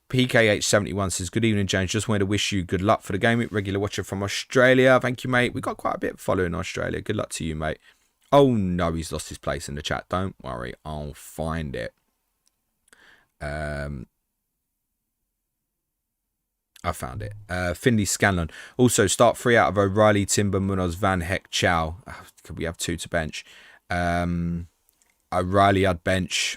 PKH71 says, good evening, James. Just wanted to wish you good luck for the game. Regular watcher from Australia. Thank you, mate. We got quite a bit following Australia. Good luck to you, mate. Oh, no, he's lost his place in the chat. Don't worry. I'll find it. I found it. Finley Scanlon. Also, start 3 out of O'Reilly, Timber, Munoz, Van Heck, Chow. Could we have 2 to bench? O'Reilly, I'd bench.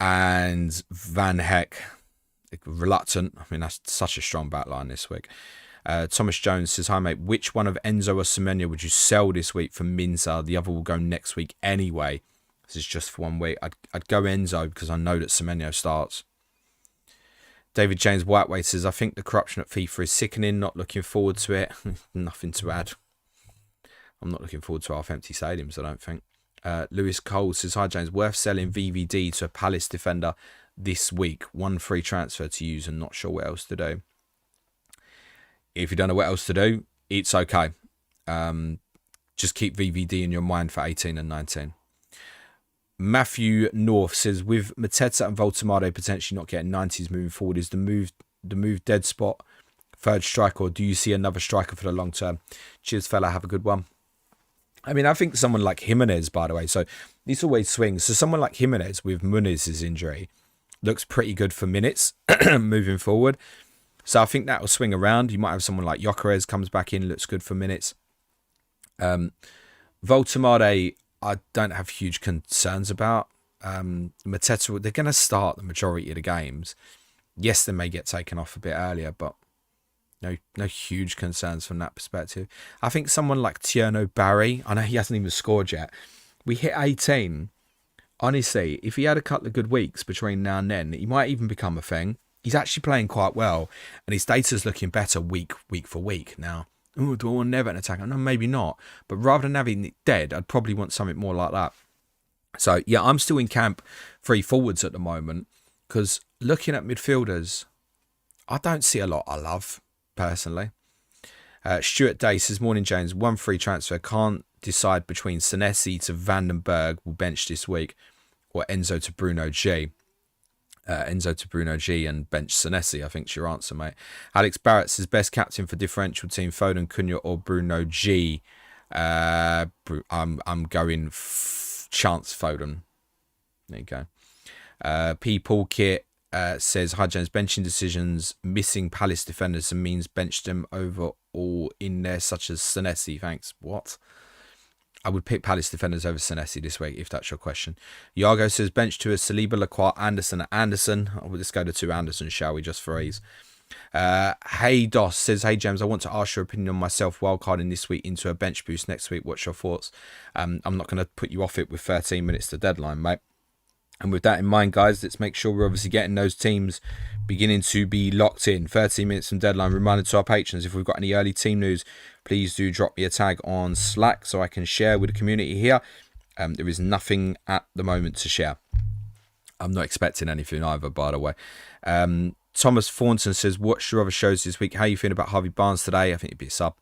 And Van Heck, reluctant. I mean, that's such a strong backline this week. Thomas Jones says, hi mate, which one of Enzo or Semenyo would you sell this week for Minza? The other will go next week anyway. This is just for 1 week. I'd go Enzo because I know that Semenyo starts. David James Whiteway says, I think the corruption at FIFA is sickening. Not looking forward to it. Nothing to add. I'm not looking forward to half empty stadiums, I don't think. Lewis Cole says, hi James, worth selling VVD to a Palace defender this week. 1 free transfer to use and not sure what else to do. If you don't know what else to do, it's okay. Just keep VVD in your mind for 18 and 19. Matthew North says, with Mateta and Voltemade potentially not getting 90s moving forward, is the move dead spot, third striker, or do you see another striker for the long term? Cheers, fella. Have a good one. I mean, I think someone like Jimenez, by the way, so this always swings. So someone like Jimenez with Muniz's injury looks pretty good for minutes moving forward. So I think that will swing around. You might have someone like Gyökeres comes back in, looks good for minutes. Voltemade, I don't have huge concerns about. Mateta, they're going to start the majority of the games. Yes, they may get taken off a bit earlier, but no huge concerns from that perspective. I think someone like Tierno Barry, I know he hasn't even scored yet. We hit 18. Honestly, if he had a couple of good weeks between now and then, he might even become a thing. He's actually playing quite well, and his data's looking better week for week now. Oh, do I want Never an attacker? No, maybe not. But rather than having it dead, I'd probably want something more like that. So, yeah, I'm still in camp 3 forwards at the moment, because looking at midfielders, I don't see a lot I love, personally. Stuart Day says, morning, James. 1 free transfer. Can't decide between Senesi to Vandenberg, will bench this week, or Enzo to Bruno G. Enzo to Bruno G and bench Senesi, I think's your answer, mate. Alex Barrett says, best captain for differential team, Foden, Cunha or Bruno G. I'm going Chance Foden. There you go. P. Paul Kit says, hi James, benching decisions, missing Palace defenders and means bench them over all in there, such as Senesi. Thanks. What? I would pick Palace defenders over Senesi this week, if that's your question. Iago says, bench 2 is Saliba, Lacroix, Anderson, Anderson. Let's go to 2 Andersons, shall we, just for ease. Hey Dos says, hey James, I want to ask your opinion on myself wildcarding this week into a bench boost next week. What's your thoughts? I'm not going to put you off it with 13 minutes to deadline, mate. And with that in mind, guys, let's make sure we're obviously getting those teams beginning to be locked in. 13 minutes from deadline. Reminder to our patrons, if we've got any early team news, please do drop me a tag on Slack so I can share with the community here. There is nothing at the moment to share. I'm not expecting anything either, by the way. Thomas Thornton says, watch your other shows this week. How are you feeling about Harvey Barnes today? I think it'd be a sub.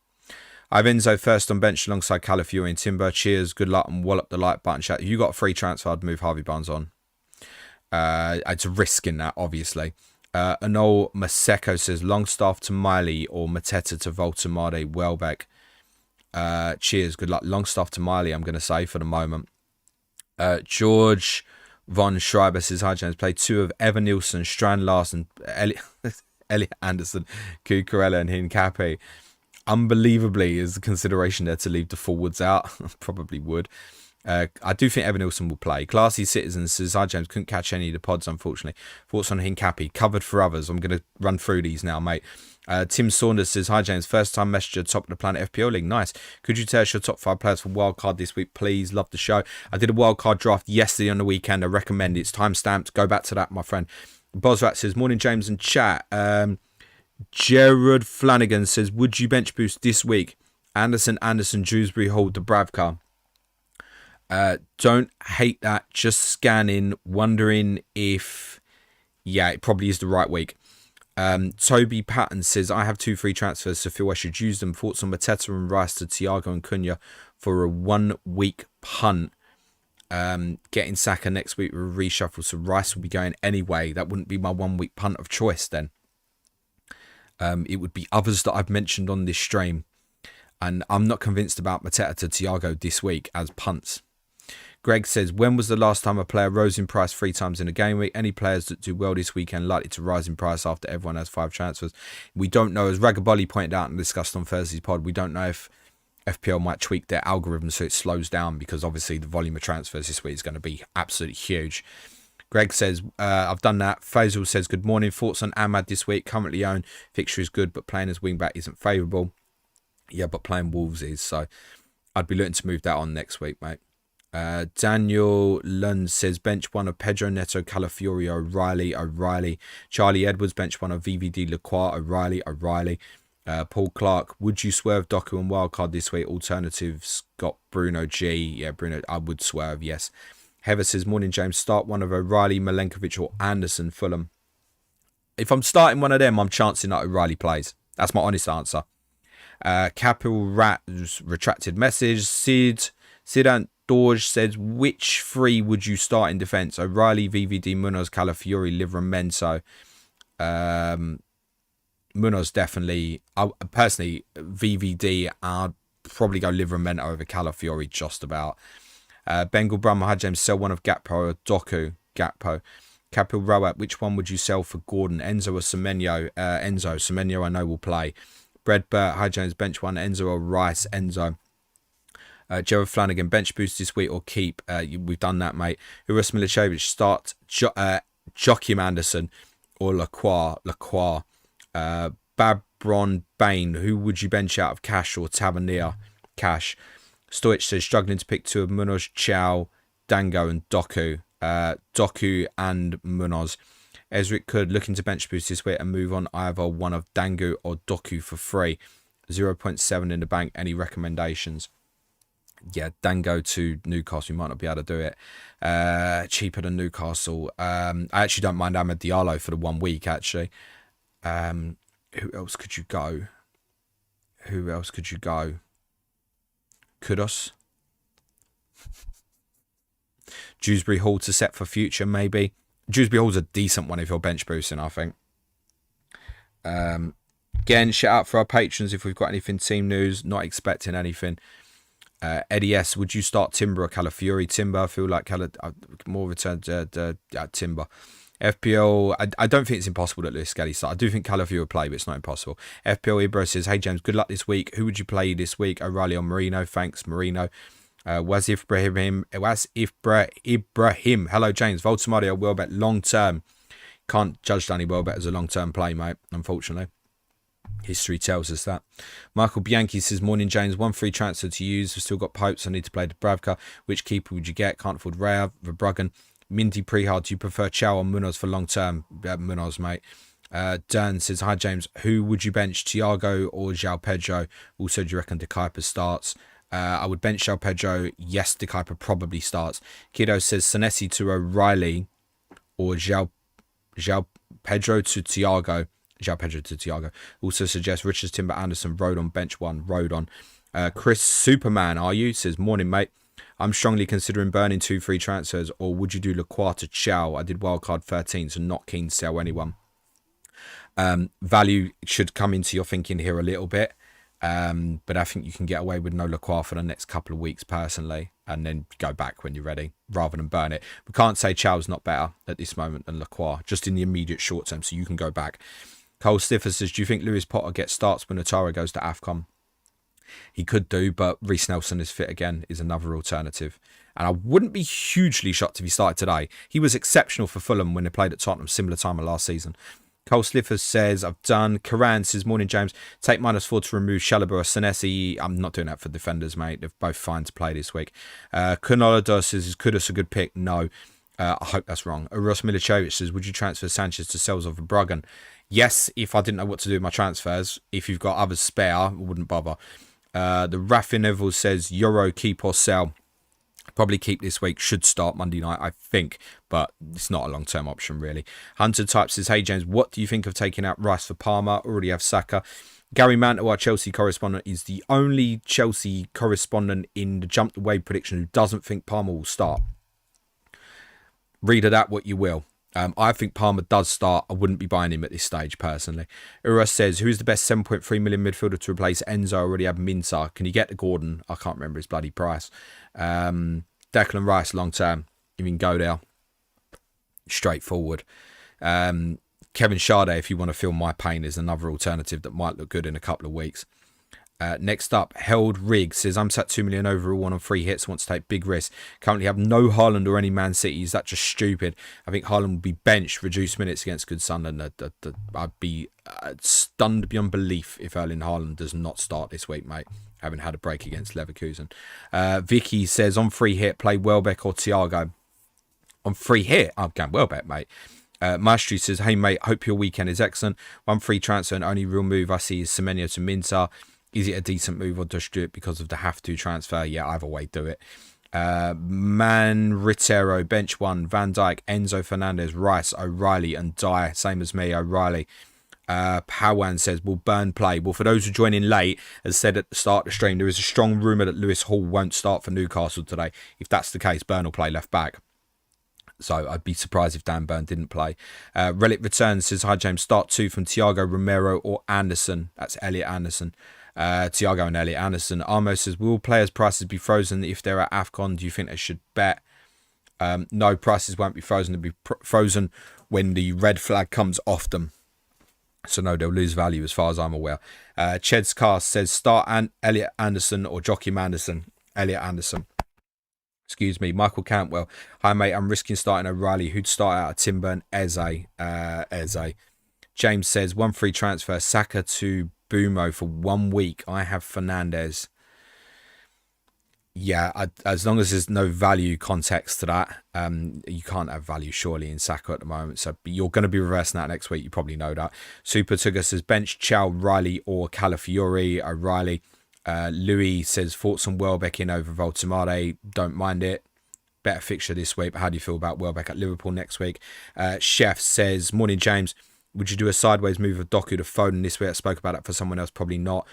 I have Enzo first on bench alongside Calafiori and Timber. Cheers, good luck, and wallop the like button chat. If you got a free transfer, I'd move Harvey Barnes on. It's a risk in that, obviously. Anol Maseko says, Longstaff to Miley or Mateta to Voltemade, Welbeck. Cheers, good luck. Longstaff to Miley, I'm going to say, for the moment. George Von Schreiber says, hi James, played 2 of Evan Nilsson, Strand Larsen, Elliot Anderson, Cucurella and Hincapi. Unbelievably is the consideration there to leave the forwards out. Probably would. I do think Evan Nilsson will play. Classy Citizen says, hi James, couldn't catch any of the pods, unfortunately. Thoughts on Hincapi? Covered for others. I'm going to run through these now, mate. Tim Saunders says, hi James, first time messenger, top of the Planet FPL League. Nice. Could you tell us your top 5 players for wildcard this week, please? Love the show. I did a wildcard draft yesterday on the weekend. I recommend it. It's time-stamped. Go back to that, my friend. Bosrat says, morning James and chat. Jared Flanagan says, would you bench boost this week? Anderson, Dewsbury, Hold, Dubravka. Don't hate that. Just scanning, wondering if, yeah, it probably is the right week. Toby Patton says, I have 2 free transfers, so feel I should use them. Thoughts on Mateta and Rice to Thiago and Cunha for a 1-week punt. Getting Saka next week with a reshuffle, so Rice will be going anyway. That wouldn't be my 1-week punt of choice then. It would be others that I've mentioned on this stream. And I'm not convinced about Mateta to Thiago this week as punts. Greg says, when was the last time a player rose in price 3 times in a game week? Any players that do well this weekend likely to rise in price after everyone has 5 transfers? We don't know. As Ragabully pointed out and discussed on Thursday's pod, we don't know if FPL might tweak their algorithm so it slows down, because obviously the volume of transfers this week is going to be absolutely huge. Greg says, I've done that. Faisal says, good morning. Thoughts on Ahmad this week? Currently owned. Fixture is good, but playing as wing-back isn't favourable. Yeah, but playing Wolves is. So I'd be looking to move that on next week, mate. Daniel Lund says, bench one of Pedro Neto, Calafiori, O'Reilly. Charlie Edwards, bench one of VVD, Lacroix, O'Reilly. Paul Clark, would you swerve Doku and wildcard this week? Alternatives got Bruno G. Yeah, Bruno, I would swerve, yes. Heather says, morning, James. Start one of O'Reilly, Milenkovic, or Anderson, Fulham. If I'm starting one of them, I'm chancing that O'Reilly plays. That's my honest answer. Capital Rat's retracted message. Sidant Dorj says, which three would you start in defence? O'Reilly, VVD, Munoz, Calafiori, Livramento. Munoz definitely. Personally, VVD, I'd probably go Livramento over Calafiori just about. Bengal Brahma had James sell one of Gakpo or Doku. Gakpo. Capil Rowat, which one would you sell for Gordon? Enzo or Semenyo? Enzo. Semenyo I know will play. Brad Burt, Hi James, bench one. Enzo or Rice? Enzo. Gerald Flanagan, bench boost this week or keep? We've done that, mate. Uros Milicevic, start Joachim Anderson or Lacroix. Babron Bain, who would you bench out of Cash or Tavernier? Cash. Stoich says, struggling to pick two of Munoz, Chow, Dango and Doku. Doku and Munoz. Ezric could looking to bench boost this week and move on either one of Dango or Doku for free. 0.7 in the bank. Any recommendations? Yeah, Dango to Newcastle. You might not be able to do it. Cheaper than Newcastle. I actually don't mind Ahmed Diallo for the 1 week, actually. Who else could you go? Kudos. Dewsbury Hall to set for future, maybe. Dewsbury Hall's a decent one if you're bench boosting, I think. Again, shout out for our patrons if we've got anything team news. Not expecting anything. Eddie S, would you start Timber or Calafiori? Timber, I feel like more return to Timber. FPL, I don't think it's impossible that Lewis Skelly start. I do think Calafiori will play, but it's not impossible. FPL Ibro says, hey James, good luck this week. Who would you play this week? O'Reilly or Marino? Thanks, Marino. Wasif Ibrahim. Hello, James. Voltamario, Welbeck, long term. Can't judge Danny Welbeck as a long term play, mate, unfortunately. History tells us that. Michael Bianchi says, morning, James. 1 free transfer to use. We've still got Popes. I need to play Dubravka. Which keeper would you get? Can't afford Raya, Verbruggen. Minty Prehard, do you prefer Chow or Munoz for long term? Munoz, mate. Dern says, hi, James. Who would you bench? Thiago or João Pedro? Also, do you reckon De Kuyper starts? I would bench João Pedro. Yes, De Kuyper probably starts. Kiddo says, Senesi to O'Reilly or João Pedro to Thiago. João Pedro to Thiago. Also suggests Richards, Timber, Anderson, Rodon, bench one, Rodon. Chris Superman, are you? Says, morning, mate. I'm strongly considering burning 2 free transfers, or would you do Lacroix to Chow? I did wildcard 13, so not keen to sell anyone. Value should come into your thinking here a little bit, but I think you can get away with no Lacroix for the next couple of weeks personally, and then go back when you're ready, rather than burn it. We can't say Chow's not better at this moment than Lacroix, just in the immediate short term, so you can go back. Cole Stiffer says, do you think Lewis Potter gets starts when Otara goes to AFCON? He could do, but Reece Nelson is fit again, is another alternative. And I wouldn't be hugely shocked if he started today. He was exceptional for Fulham when they played at Tottenham, similar time of last season. Cole Sliffers says, I've done. Karan says, morning, James. Take -4 to remove Chalobah or Senesi. I'm not doing that for defenders, mate. They're both fine to play this week. Kunolodos says, is Kudus a good pick? No. I hope that's wrong. Ross Milicevic says, would you transfer Sanchez to Sells of Bruggen? Yes, if I didn't know what to do with my transfers. If you've got others spare, I wouldn't bother. The Raffin Neville says, Euro, keep or sell. Probably keep this week. Should start Monday night, I think. But it's not a long-term option, really. Hunter Type says, hey, James, what do you think of taking out Rice for Palmer? Already have Saka. Gary Mantle, our Chelsea correspondent, is the only Chelsea correspondent in the Jump the Wave prediction who doesn't think Palmer will start. Read of that what you will. I think Palmer does start. I wouldn't be buying him at this stage, personally. Ura says, who's the best 7.3 million midfielder to replace Enzo? I already have Minsa. Can you get to Gordon? I can't remember his bloody price. Declan Rice, long term. You can go there. Straightforward. Kevin Sade, if you want to feel my pain, is another alternative that might look good in a couple of weeks. Next up, Held Rig says, I'm sat 2 million overall on free hits, want to take big risks. Currently have no Haaland or any Man City. Is that just stupid? I think Haaland will be benched, reduced minutes against good Sunderland. I'd be stunned beyond belief if Erling Haaland does not start this week, mate, having had a break against Leverkusen. Vicky says, on free hit, play Welbeck or Thiago. On free hit, I'm going Welbeck, mate. Maestri says, hey, mate, hope your weekend is excellent. One free transfer and only real move I see is Semenyo to Minter. Is it a decent move or just do it because of the have-to transfer? Yeah, either way, do it. Man Ritero, bench one, Van Dijk, Enzo Fernandez, Rice, O'Reilly, and Dye. Same as me, O'Reilly. Pawan says, will Burn play? Well, for those who join in late, as said at the start of the stream, there is a strong rumour that Lewis Hall won't start for Newcastle today. If that's the case, Burn will play left back. So I'd be surprised if Dan Burn didn't play. Relic Returns says, hi James, start 2 from Thiago, Romero or Anderson. That's Elliot Anderson. Thiago and Elliot Anderson. Armo says, will players' prices be frozen if they're at AFCON? Do you think they should bet? No, prices won't be frozen. They'll be frozen when the red flag comes off them. So no, they'll lose value as far as I'm aware. Ched's Cast says, start Elliot Anderson or Joachim Anderson. Elliot Anderson. Excuse me. Michael Cantwell. Hi, mate. I'm risking starting O'Reilly. Who'd start out of Timber and Eze? Eze. James says, one free transfer. Saka to Bumo for 1 week. I have Fernandez. Yeah, as long as there's no value context to that, you can't have value surely in Saka at the moment. So you're going to be reversing that next week. You probably know that. Super Tugger says, bench Chow, Riley or Calafiori. O'Reilly. Louis says, thoughts on Welbeck in over Voltemade. Don't mind it. Better fixture this week. But how do you feel about Welbeck at Liverpool next week? Chef says, morning, James. Would you do a sideways move of Doku to Foden this week? I spoke about that for someone else, probably not.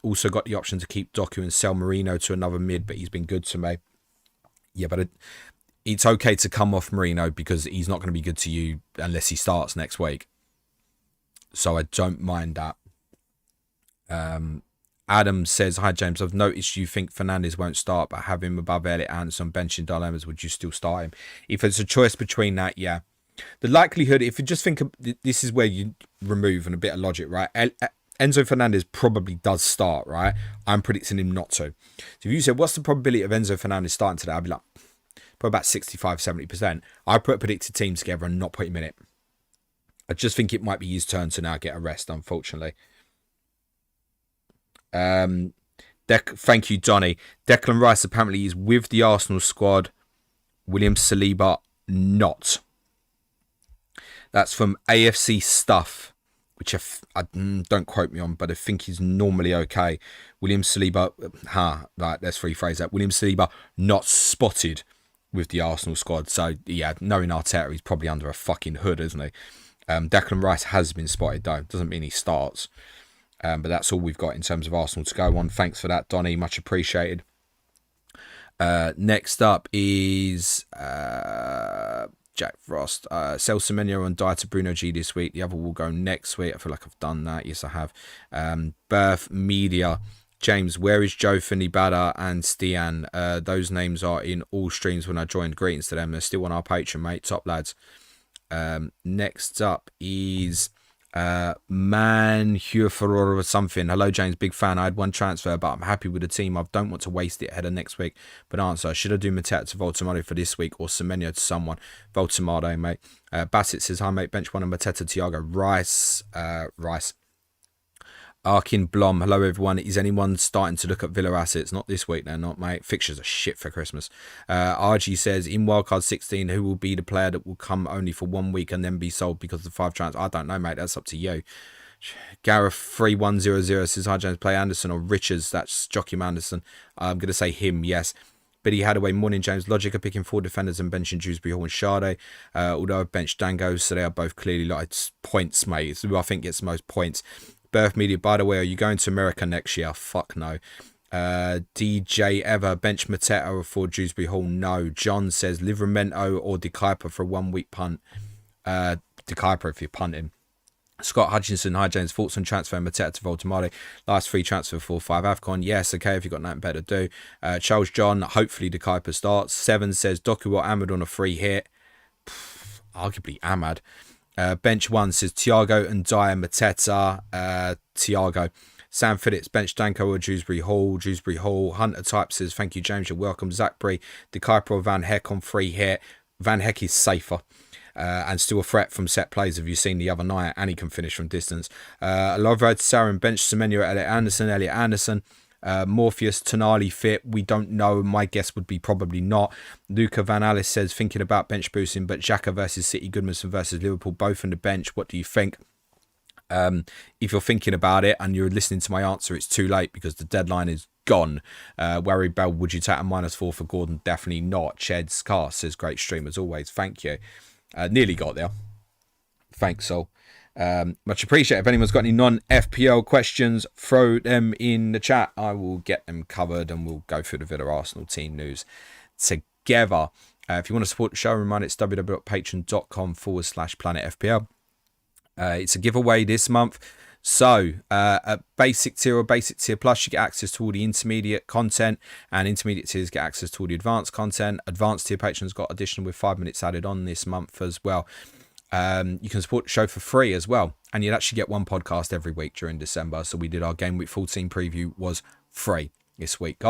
Also got the option to keep Doku and sell Marino to another mid, but he's been good to me. Yeah, but it's okay to come off Marino because he's not going to be good to you unless he starts next week. So I don't mind that. Adam says, hi James, I've noticed you think Fernandez won't start, but have him above Elliot Anderson benching dilemmas. Would you still start him? If it's a choice between that, yeah. The likelihood, if you just think of, this is where you remove and a bit of logic, right? Enzo Fernandez probably does start, right? I'm predicting him not to. So if you said, what's the probability of Enzo Fernandez starting today? I'd be like, probably about 65, 70%. I put a predicted team together and not put him in it. I just think it might be his turn to now get a rest, unfortunately. Thank you, Donny. Declan Rice apparently is with the Arsenal squad. William Saliba not. That's from AFC Stuff, which I don't quote me on, but I think he's normally okay. William Saliba, right, let's rephrase that. William Saliba not spotted with the Arsenal squad. So, yeah, knowing Arteta, he's probably under a fucking hood, isn't he? Declan Rice has been spotted, though. Doesn't mean he starts. But that's all we've got in terms of Arsenal to go on. Thanks for that, Donny. Much appreciated. Next up is Jack Frost. Sell Semenyo and die to Bruno G this week. The other will go next week. I feel like I've done that. Yes, I have. Birth Media. James, where is Joe Finibada and Stian? Those names are in all streams when I joined. Greetings to them. They're still on our Patreon, mate. Top lads. Next up is Man Huerferor or something. Hello James, big fan. I had one transfer, but I'm happy with the team. I don't want to waste it ahead of next week. But answer, should I do Mateta to Voltemade for this week or Semenyo to someone? Voltemade, mate. Bassett says, hi mate, bench one and Mateta, Thiago, Rice. Arkin Blom, hello everyone. Is anyone starting to look at Villa assets? Not this week, they're not, mate. Fixtures are shit for Christmas. RG says, in wildcard 16, who will be the player that will come only for 1 week and then be sold because of the 5 transfers? I don't know, mate. That's up to you. Gareth 3100 says, hi James, play Anderson or Richards. That's Joachim Anderson. I'm going to say him, yes. Billy Hadaway, morning James. Logic are picking 4 defenders and benching Dewsbury Hall and Sade. Although I've benched Dango, so they are both clearly like points, mate. It's who I think gets the most points. Birth Media, by the way, are you going to America next year? Fuck no. DJ Ever, bench Mateta for Dewsbury Hall? No. John says, Livramento or De Kuyper for a 1 week punt. De Kuyper if you're punting. Scott Hutchinson, hi James, thoughts on transfer Mateta to Voltemade? Last free transfer for 5 AFCON. Yes, okay, if you've got nothing better to do. Charles John, hopefully De Kuyper starts. 7 says, Doku or Ahmad on a free hit. Arguably Ahmad. Bench 1 says Thiago and Dyer Mateta. Thiago. Sam Phillips, bench Danko or Dewsbury Hall. Dewsbury Hall. Hunter Type says, thank you, James. You're welcome. Zachbury, De Kuiper, Van Heck on free hit. Van Heck is safer. And still a threat from set plays. Have you seen the other night? And he can finish from distance. Lovrad, Sarin, bench Semenyo, Elliot Anderson. Morpheus, Tonali fit. We don't know. My guess would be probably not. Luca Van Alice says, thinking about bench boosting, but Xhaka versus City, Goodmanson versus Liverpool, both on the bench. What do you think? If you're thinking about it and you're listening to my answer, it's too late because the deadline is gone. Warry Bell, would you take a -4 for Gordon? Definitely not. Ched's Cast says, great stream as always. Thank you. Nearly got there. Thanks, all. Much appreciated. If anyone's got any non-FPL questions, throw them in the chat. I will get them covered and we'll go through the Villa Arsenal team news together. If you want to support the show, remind it's www.patreon.com/planetfpl. It's a giveaway this month. So at basic tier or basic tier plus, you get access to all the intermediate content, and intermediate tiers get access to all the advanced content. Advanced tier patrons got additional with 5 minutes added on this month as well. You can support the show for free as well, and you'd actually get one podcast every week during December. So we did our Game Week 14 preview, was free this week.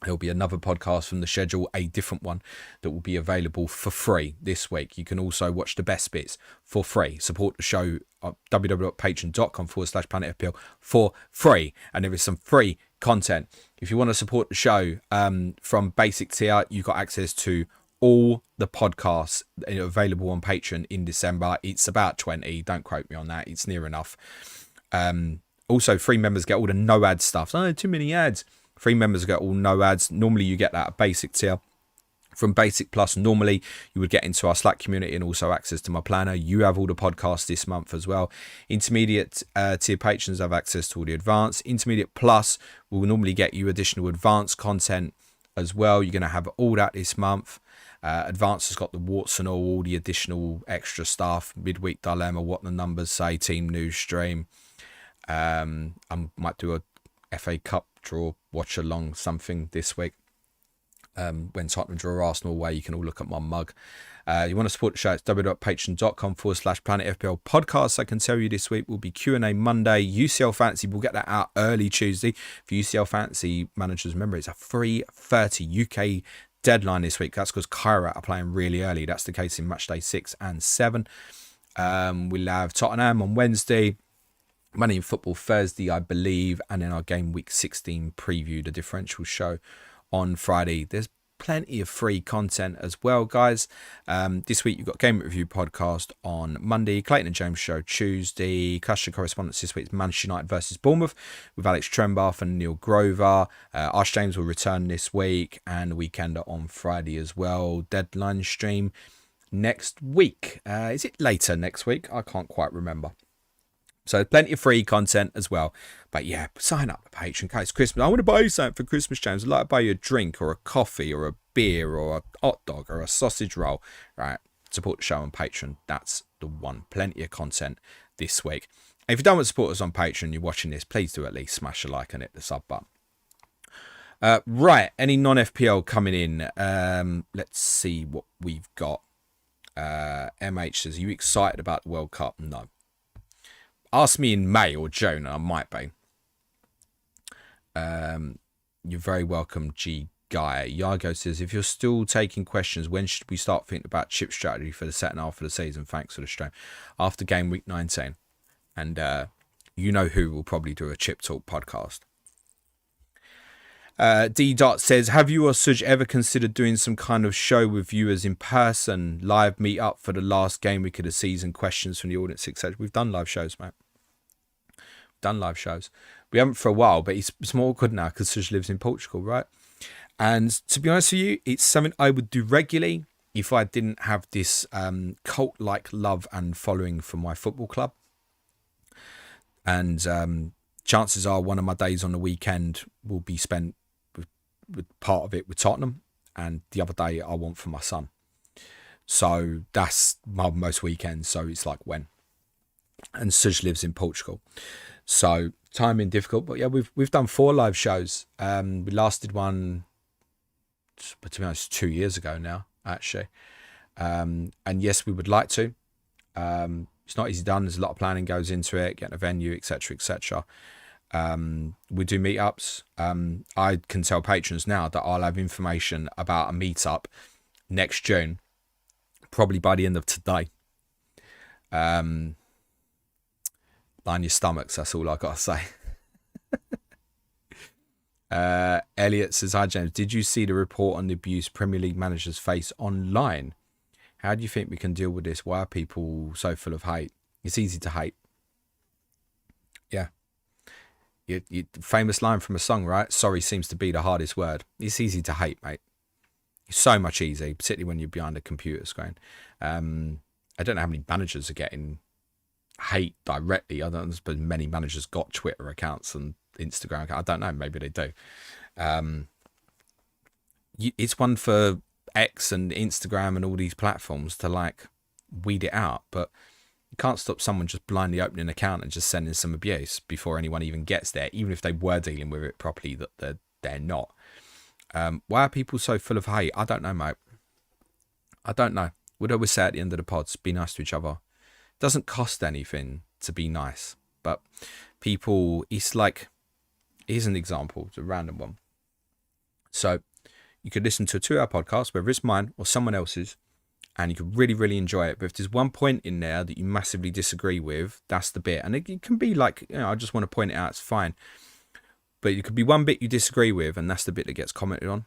There'll be another podcast from the schedule, a different one, that will be available for free this week. You can also watch the best bits for free. Support the show at www.patreon.com/planetfpl for free. And there is some free content. If you want to support the show from basic tier, you've got access to all the podcasts available on Patreon in December. It's about 20. Don't quote me on that. It's near enough. Also, free members get all the no ad stuff. Oh, too many ads. Free members get all no ads. Normally you get that at basic tier. From basic plus, normally you would get into our Slack community and also access to my planner. You have all the podcasts this month as well. Intermediate tier patrons have access to all the advanced. Intermediate plus will normally get you additional advanced content as well. You're going to have all that this month. Advanced has got the warts and all the additional extra stuff. Midweek dilemma, what the numbers say, team news stream. I might do a FA Cup draw watch along something this week. When Tottenham draw Arsenal away, you can all look at my mug. You want to support the show, it's www.patreon.com/planetfpl podcast. I can tell you this week will be Q&A Monday. UCL Fantasy, we'll get that out early Tuesday. For UCL Fantasy managers, remember it's a 3:30 UK deadline this week. That's because Kyrat are playing really early. That's the case in match day 6 and 7. We'll have Tottenham on Wednesday, Money in Football Thursday, I believe, and then our Game Week 16 preview, the differential show, on Friday. There's plenty of free content as well, guys. This week you've got Game Review podcast on Monday, Clayton and James show Tuesday, Clash of Correspondence this week is Manchester United versus Bournemouth with Alex Trembath and Neil Grover. Arsh James will return this week, and Weekender on Friday as well. Deadline stream next week. Is it later next week? I can't quite remember. So plenty of free content as well. But yeah, sign up to Patreon. It's Christmas. I want to buy you something for Christmas, James. I'd like to buy you a drink or a coffee or a beer or a hot dog or a sausage roll. Right, support the show on Patreon. That's the one. Plenty of content this week. And if you don't want to support us on Patreon, you're watching this, please do at least smash a like and hit the sub button. Right, any non-FPL coming in? Let's see what we've got. MH says, are you excited about the World Cup? No. Ask me in May or June, and I might be. You're very welcome, G Guy. Yago says, if you're still taking questions, when should we start thinking about chip strategy for the second half of the season? Thanks for the stream. After Game Week 19. And you know who will probably do a Chip Talk podcast. D. Dot says, have you or Suj ever considered doing some kind of show with viewers in person, live meet up for the last game week of the season, questions from the audience, etc.? We've done live shows, mate. Done live shows. We haven't for a while, but it's more good now because Suj lives in Portugal, right? And to be honest with you, it's something I would do regularly if I didn't have this cult-like love and following for my football club. And chances are one of my days on the weekend will be spent with part of it with Tottenham, and the other day I want for my son. So that's my most weekends. So it's like when. And Suj lives in Portugal, so timing difficult. But yeah, we've done 4 live shows. We last did one, but to be honest, 2 years ago now, actually. And yes, we would like to. It's not easy done. There's a lot of planning goes into it, getting a venue, etc., etc. We do meetups. I can tell patrons now that I'll have information about a meetup next June, probably by the end of today. Line your stomachs, that's all I gotta say. Elliot says, hi James, did you see the report on the abuse Premier League managers face online? How do you think we can deal with this? Why are people so full of hate? It's easy to hate. Yeah. Famous line from a song, right? Sorry seems to be the hardest word. It's easy to hate, mate. It's so much easier, particularly when you're behind a computer screen. I don't know how many managers are getting hate directly. I don't suppose many managers got Twitter accounts and Instagram accounts. I don't know. Maybe they do. It's one for X and Instagram and all these platforms to like weed it out, but you can't stop someone just blindly opening an account and just sending some abuse before anyone even gets there, even if they were dealing with it properly, that they're not. Why are people so full of hate? I don't know, mate. I don't know. Would always say at the end of the pods, be nice to each other. It doesn't cost anything to be nice, but people, it's like, here's an example, it's a random one. So you could listen to a 2-hour podcast, whether it's mine or someone else's, and you could really, really enjoy it. But if there's one point in there that you massively disagree with, that's the bit. And it can be like, I just want to point it out, it's fine. But it could be one bit you disagree with, and that's the bit that gets commented on.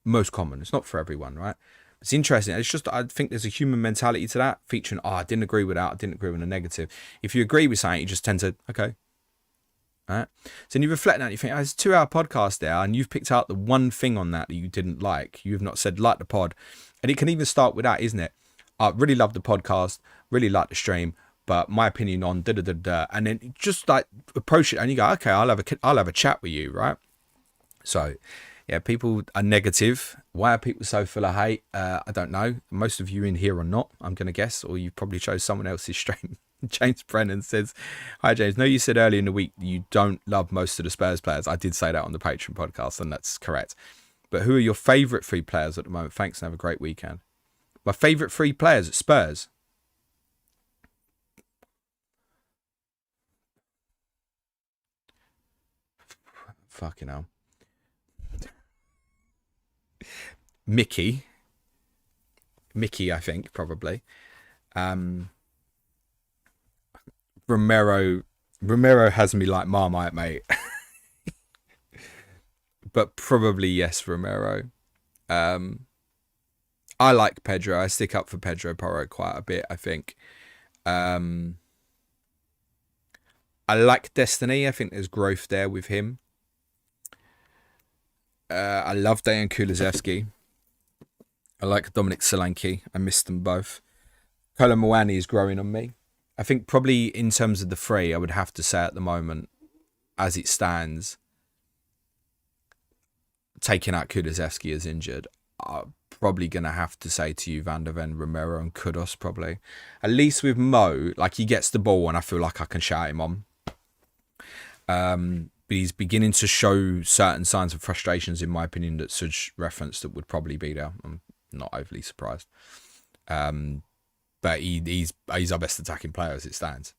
Most common. It's not for everyone, right? It's interesting. It's just, I think there's a human mentality to that, featuring, I didn't agree with that, I didn't agree with the negative. If you agree with something, you just tend to, okay. All right. So then you reflect on that, you think, it's a 2-hour podcast there, and you've picked out the one thing on that you didn't like. You've not said, like the pod. And it can even start with that, isn't it? I really love the podcast, really like the stream, but my opinion on da-da-da-da. And then just like approach it and you go, okay, I'll have a chat with you, right? So, yeah, people are negative. Why are people so full of hate? I don't know. Most of you in here are not, I'm going to guess, or you probably chose someone else's stream. James Brennan says, hi James, no, you said earlier in the week you don't love most of the Spurs players. I did say that on the Patreon podcast, and that's correct. But who are your favourite 3 players at the moment? Thanks and have a great weekend. My favourite 3 players at Spurs? Fucking hell. Mickey, I think, probably. Romero has me like Marmite, mate. But probably yes, Romero. I like Pedro. I stick up for Pedro Porro quite a bit, I think. I like Destiny. I think there's growth there with him. I love Dejan Kulusevski. I like Dominic Solanke. I missed them both. Kolo Muani is growing on me. I think probably in terms of the 3, I would have to say at the moment, as it stands, taking out Kulusevski as injured, I'm probably going to have to say to you Van der Ven, Romero and Kudos probably. At least with Mo, like he gets the ball and I feel like I can shout him on. But he's beginning to show certain signs of frustrations, in my opinion, that Suj referenced that would probably be there. I'm not overly surprised. But he's our best attacking player as it stands.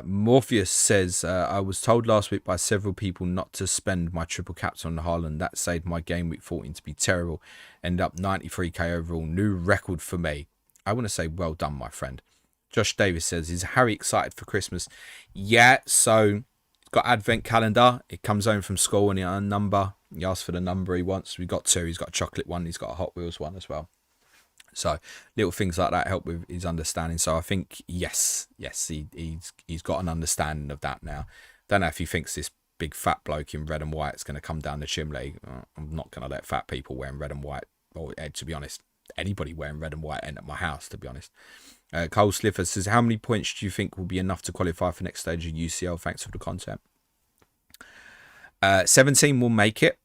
Morpheus says, I was told last week by several people not to spend my triple caps on Haaland. That saved my game week 14 to be terrible. End up 93k overall. New record for me. I want to say well done, my friend. Josh Davis says, is Harry excited for Christmas? Yeah, so he's got advent calendar. It comes home from school and he has a number. He asks for the number he wants. We've got 2. He's got a chocolate one. He's got a Hot Wheels one as well. So little things like that help with his understanding. So I think, yes, he's got an understanding of that now. Don't know if he thinks this big fat bloke in red and white is going to come down the chimney. I'm not going to let fat people wearing red and white, or to be honest, anybody wearing red and white end at my house, to be honest. Cole Slipher says, how many points do you think will be enough to qualify for next stage of UCL? Thanks for the content. 17 will make it.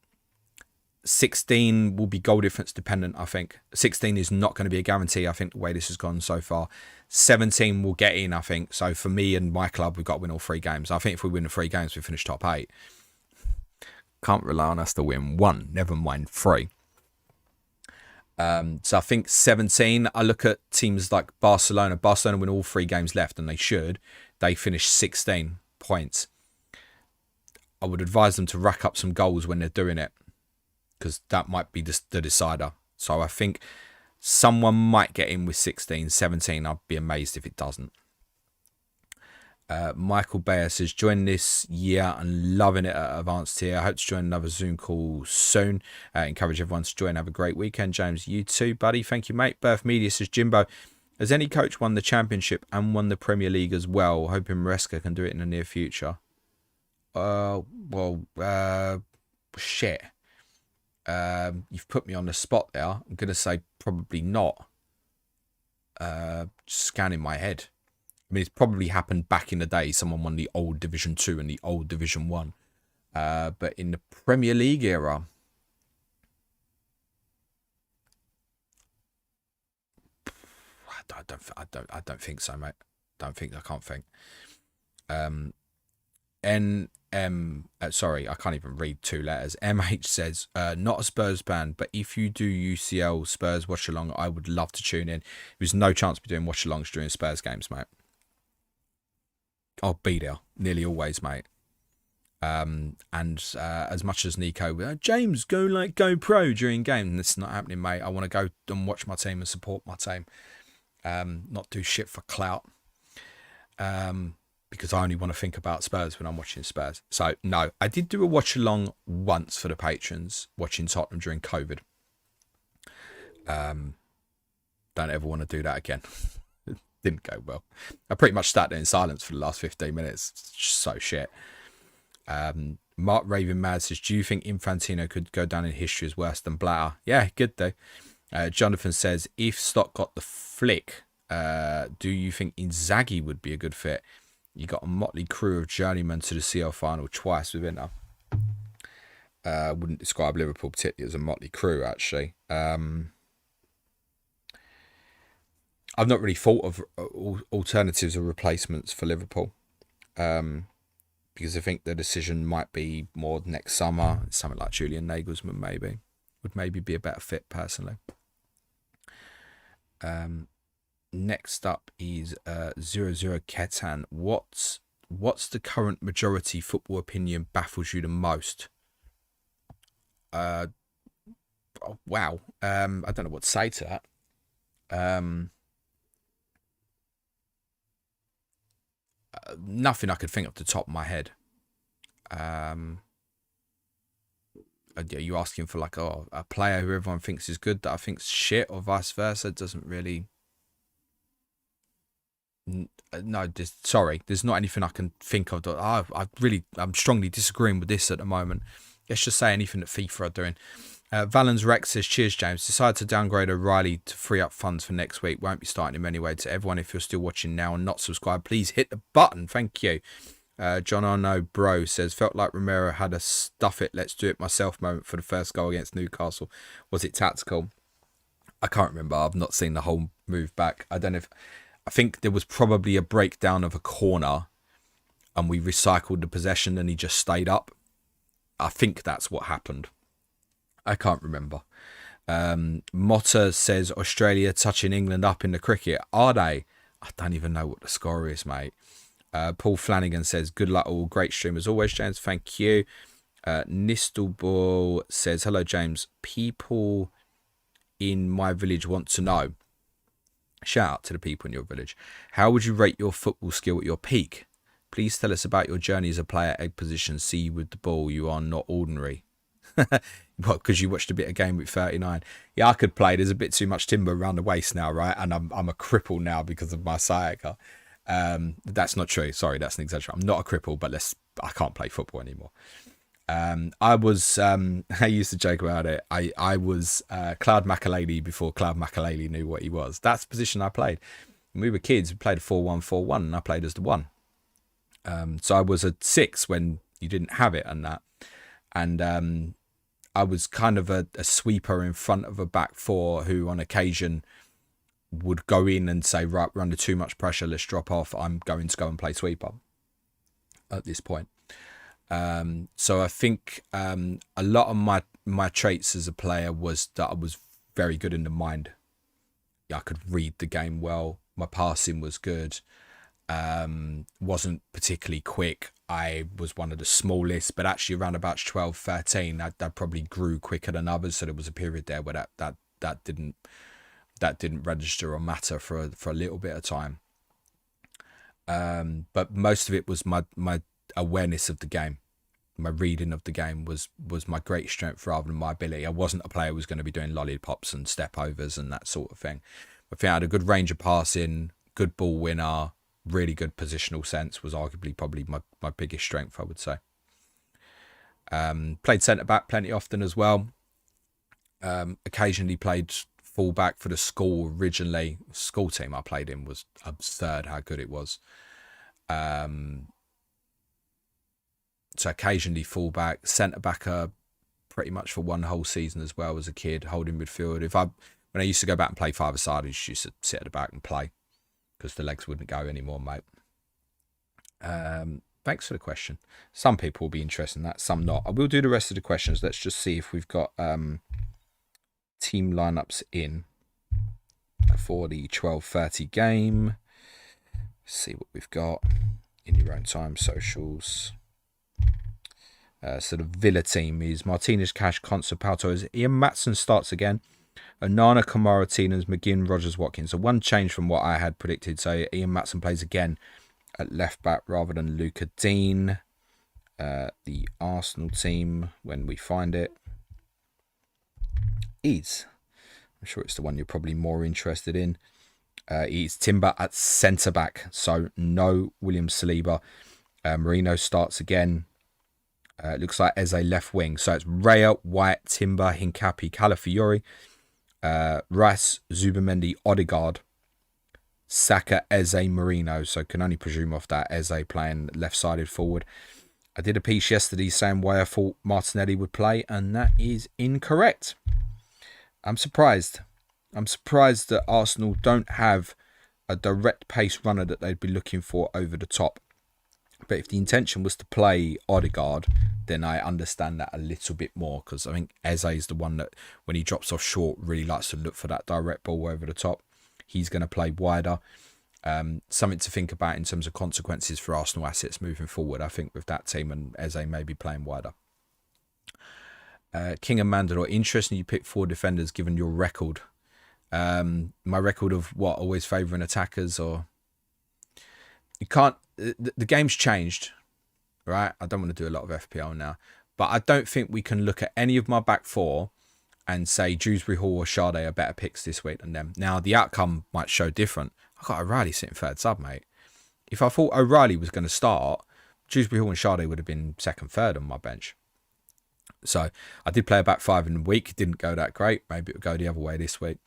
16 will be goal difference dependent, I think. 16 is not going to be a guarantee, I think, the way this has gone so far. 17 will get in, I think. So for me and my club, we've got to win all 3 games. I think if we win the 3 games, we finish top 8. Can't rely on us to win 1, never mind 3. So I think 17, I look at teams like Barcelona. Barcelona win all 3 games left, and they should. they finish 16 points. I would advise them to rack up some goals when they're doing it, because that might be the decider. So I think someone might get in with 16, 17. I'd be amazed if it doesn't. Michael Bayer says, join this year and loving it at advanced tier. I hope to join another Zoom call soon. Encourage everyone to join. Have a great weekend. James, you too, buddy. Thank you, mate. Birth Media says, Jimbo, has any coach won the championship and won the Premier League as well? Hoping Maresca can do it in the near future. Shit. You've put me on the spot there. I'm going to say probably not. Scanning my head. I mean, it's probably happened back in the day. Someone won the old Division 2 and the old Division 1. But in the Premier League era, I don't think so, mate. I can't think. Sorry, I can't even read 2 letters. MH says, not a Spurs fan, but if you do UCL Spurs watch along, I would love to tune in. There's no chance of doing watch alongs during Spurs games, mate. I'll be there nearly always, mate. As much as Nico, James, go pro during game. This is not happening, mate. I want to go and watch my team and support my team. Not do shit for clout. Because I only want to think about Spurs when I'm watching Spurs. So, no, I did do a watch-along once for the patrons, watching Tottenham during COVID. Don't ever want to do that again. Didn't go well. I pretty much sat there in silence for the last 15 minutes. It's just so shit. Mark Raven Mad says, do you think Infantino could go down in history as worse than Blatter? Yeah, good though. Jonathan says, if Stock got the flick, do you think Inzaghi would be a good fit? You got a motley crew of journeymen to the CL final twice within her. Wouldn't describe Liverpool particularly as a motley crew, actually. I've not really thought of alternatives or replacements for Liverpool. Because I think the decision might be more next summer. Something like Julian Nagelsmann maybe. Would maybe be a better fit, personally. Next up is 00 Ketan. What's the current majority football opinion baffles you the most? Wow. I don't know what to say to that. Nothing I could think off the top of my head. Are you asking for like a player who everyone thinks is good that I think's shit, or vice versa? It doesn't really. No, sorry. There's not anything I can think of. I'm strongly disagreeing with this at the moment. Let's just say anything that FIFA are doing. Valens Rex says, cheers, James. Decided to downgrade O'Reilly to free up funds for next week. Won't be starting him anyway. To everyone, if you're still watching now and not subscribed, please hit the button. Thank you. John Arno Bro says, felt like Romero had a stuff it, let's do it myself moment for the first goal against Newcastle. Was it tactical? I can't remember. I've not seen the whole move back. I don't know if... I think there was probably a breakdown of a corner and we recycled the possession and he just stayed up. I think that's what happened. I can't remember. Motta says, Australia touching England up in the cricket. Are they? I don't even know what the score is, mate. Paul Flanagan says, good luck all. Great stream as always, James. Thank you. Nistelball says, hello, James. People in my village want to know. Shout out to the people in your village. How would you rate your football skill at your peak? Please tell us about your journey as a player, egg position, see you with the ball. You are not ordinary. What, because you watched a bit of Gameweek 39? Yeah, I could play. There's a bit too much timber around the waist now, right? And I'm a cripple now because of my sciatica. That's not true. Sorry, that's an exaggeration. I'm not a cripple, but I can't play football anymore. I used to joke about it. I was Cloud Makaleli before Cloud Makaleli knew what he was. That's the position I played. When we were kids, we played a 4-1-4-1 and I played as the 1. So I was a 6 when you didn't have it and that. And I was kind of a sweeper in front of a back 4 who on occasion would go in and say, right, we're under too much pressure, let's drop off. I'm going to go and play sweeper at this point. So I think a lot of my traits as a player was that I was very good in the mind. I could read the game well. My passing was good. Wasn't particularly quick. I was one of the smallest, but actually around about 12, 13, that probably grew quicker than others. So there was a period there where that didn't register or matter for a little bit of time. But most of it was my awareness of the game. My reading of the game was my great strength rather than my ability. I wasn't a player who was going to be doing lollipops and step overs and that sort of thing. I think I had a good range of passing, good ball winner, really good positional sense was arguably probably my biggest strength, I would say. Played centre back plenty often as well. Occasionally played full back for the school originally. School team I played in was absurd how good it was. So occasionally full back, centre back pretty much for one whole season as well as a kid, holding midfield. When I used to go back and play five-a-side, I used to sit at the back and play because the legs wouldn't go anymore, mate. Thanks for the question. Some people will be interested in that, some not. I will do the rest of the questions. Let's just see if we've got team lineups in for the 12:30 game. See what we've got in your own time, socials. So the Villa team is Martinez, Cash, Conser, Pauto. Ian Matson starts again. Onana, Kamara, Tielemans, McGinn, Rogers, Watkins. So one change from what I had predicted. So Ian Matson plays again at left back rather than Luca Dean. The Arsenal team, when we find it, is, I'm sure it's the one you're probably more interested in. It's Timber at centre back. So no William Saliba. Marino starts again. It looks like Eze left wing. So it's Raya, White, Timber, Hincapi, Calafiori, Rice, Zubimendi, Odegaard, Saka, Eze, Marino. So can only presume off that Eze playing left-sided forward. I did a piece yesterday saying why I thought Martinelli would play, and that is incorrect. I'm surprised. I'm surprised that Arsenal don't have a direct pace runner that they'd be looking for over the top. But if the intention was to play Odegaard, then I understand that a little bit more, because I think Eze is the one that, when he drops off short, really likes to look for that direct ball over the top. He's going to play wider. Something to think about in terms of consequences for Arsenal assets moving forward, I think, with that team, and Eze maybe playing wider. King and Mandalore, interesting you picked 4 defenders given your record. My record of what, always favouring attackers, or... You can't... The game's changed, right? I don't want to do a lot of FPL now, but I don't think we can look at any of my back 4 and say Dewsbury Hall or Sade are better picks this week than them. Now, the outcome might show different. I got O'Reilly sitting third sub, mate. If I thought O'Reilly was going to start, Dewsbury Hall and Sade would have been second, third on my bench. So I did play a back 5 in the week. It didn't go that great. Maybe it would go the other way this week.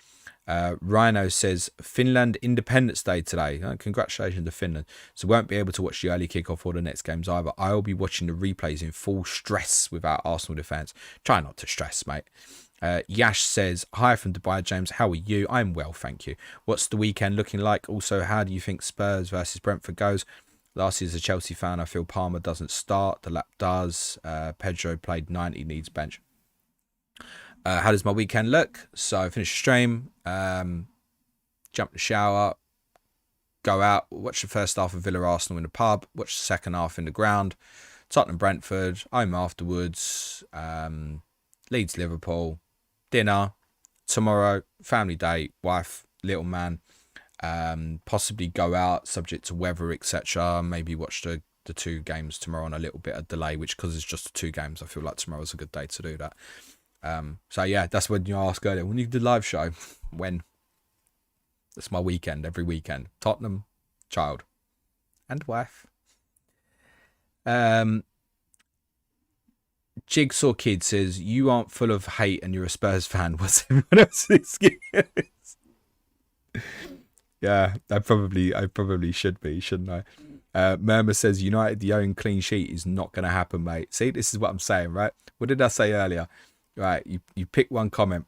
Rhino says Finland Independence Day today. Congratulations to Finland. So won't be able to watch the early kickoff or the next games either. I'll be watching the replays in full stress without Arsenal defence. Try not to stress, mate. Yash says, hi from Dubai, James. How are you? I'm well, thank you. What's the weekend looking like? Also, how do you think Spurs versus Brentford goes? Last year as a Chelsea fan, I feel Palmer doesn't start. The lap does. Pedro played 90, needs bench. How does my weekend look? So I finished the stream, jump in the shower, go out, watch the first half of Villa Arsenal in the pub, watch the second half in the ground, Tottenham Brentford, home afterwards, Leeds Liverpool, dinner, tomorrow, family day, wife, little man, possibly go out subject to weather, etc. Maybe watch the 2 games tomorrow on a little bit of delay, which, because it's just the 2 games, I feel like tomorrow's a good day to do that. So yeah, that's when you ask earlier, when you did the live show, when? That's my weekend, every weekend. Tottenham, child, and wife. Jigsaw Kid says, you aren't full of hate and you're a Spurs fan. What's everyone else's excuse? Yeah, I probably should be, shouldn't I? Murmur says, United, the own clean sheet is not going to happen, mate. See, this is what I'm saying, right? What did I say earlier? Right, you pick one comment.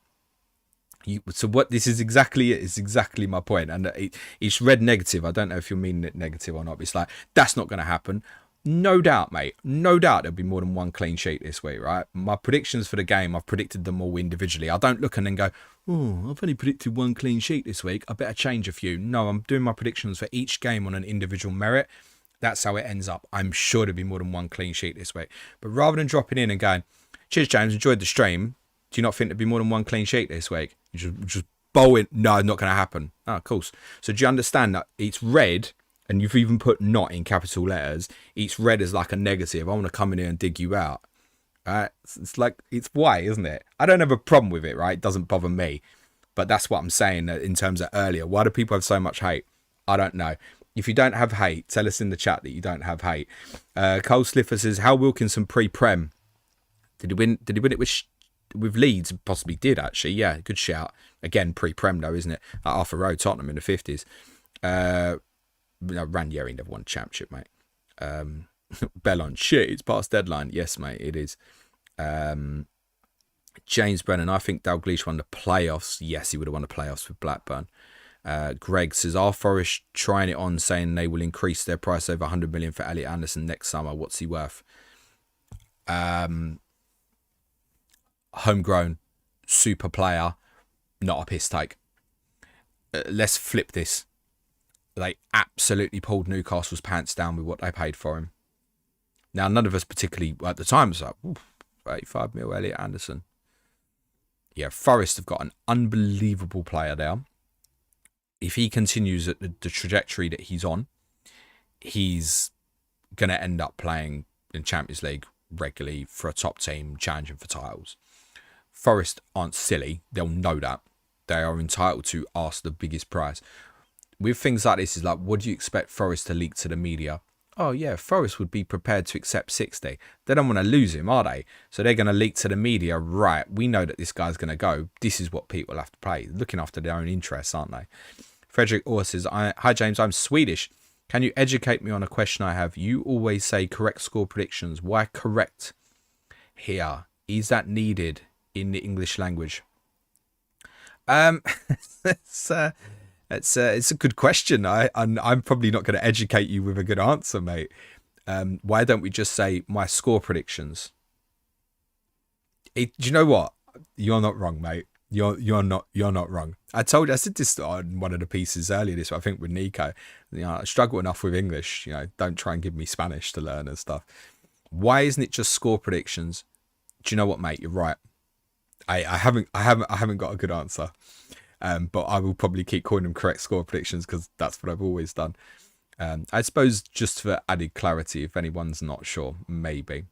So what this is exactly it. It's exactly my point. And it's read negative. I don't know if you mean it negative or not. But it's like, that's not going to happen. no doubt, mate. No doubt there'll be more than one clean sheet this week, right? My predictions for the game, I've predicted them all individually. I don't look and then go, oh, I've only predicted one clean sheet this week. I better change a few. No, I'm doing my predictions for each game on an individual merit. That's how it ends up. I'm sure there'll be more than one clean sheet this week. But rather than dropping in and going, cheers, James, enjoyed the stream. Do you not think there'll be more than one clean sheet this week? You just bowl in. No, not going to happen. Oh, of course. So do you understand that it's red, and you've even put not in capital letters. It's red as like a negative. I want to come in here and dig you out. Right? It's like, it's white, isn't it? I don't have a problem with it, right? It doesn't bother me. But that's what I'm saying in terms of earlier. Why do people have so much hate? I don't know. If you don't have hate, tell us in the chat that you don't have hate. Cole Sliffer says, how Wilkinson pre-prem? Did he win it with Leeds? Possibly did, actually. Yeah, good shout. Again, pre-prem though, isn't it? At Arthur Road, Tottenham in the 50s. Ranieri never won championship, mate. Bellon, shit, it's past deadline. Yes, mate, it is. James Brennan, I think Dalglish won the playoffs. Yes, he would have won the playoffs with Blackburn. Greg says, are Forest trying it on, saying they will increase their price over 100 million for Elliot Anderson next summer? What's he worth? Homegrown, super player, not a piss take. Let's flip this. They absolutely pulled Newcastle's pants down with what they paid for him. Now, none of us particularly at the time was like, 85 mil Elliot Anderson. Yeah, Forest have got an unbelievable player there. If he continues at the trajectory that he's on, he's going to end up playing in Champions League regularly for a top team, challenging for titles. Forest aren't silly. They'll know that. They are entitled to ask the biggest price. With things like this, is like, what do you expect Forest to leak to the media? Oh, yeah, Forest would be prepared to accept 60. They don't want to lose him, are they? So they're going to leak to the media, right, we know that this guy's going to go. This is what people have to play. Looking after their own interests, aren't they? Frederick Orr says, hi, James, I'm Swedish. Can you educate me on a question I have? You always say correct score predictions. Why correct here? Is that needed in the English language? It's a good question. I'm probably not going to educate you with a good answer, mate. Why don't we just say my score predictions? Do you know what? You're not wrong, mate. You're not wrong. I said this on one of the pieces earlier this, I think with Nico. I struggle enough with English. Don't try and give me Spanish to learn and stuff. Why isn't it just score predictions? Do you know what, mate? You're right. I haven't got a good answer. But I will probably keep calling them correct score predictions because that's what I've always done. I suppose just for added clarity, if anyone's not sure, maybe.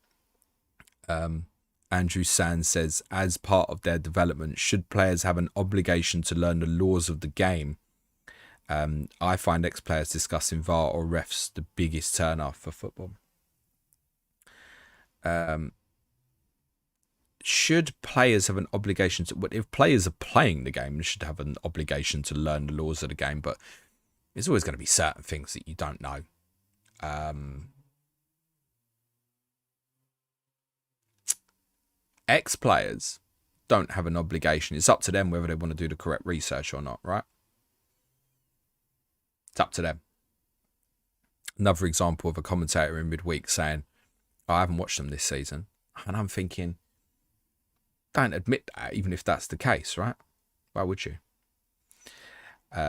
Andrew Sands says, as part of their development, should players have an obligation to learn the laws of the game? I find ex-players discussing VAR or refs the biggest turn-off for football. Should players have an obligation to... If players are playing the game, they should have an obligation to learn the laws of the game, but there's always going to be certain things that you don't know. Ex-players don't have an obligation. It's up to them whether they want to do the correct research or not, right? It's up to them. Another example of a commentator in midweek saying, I haven't watched them this season. And I'm thinking, don't admit that, even if that's the case, right? Why would you?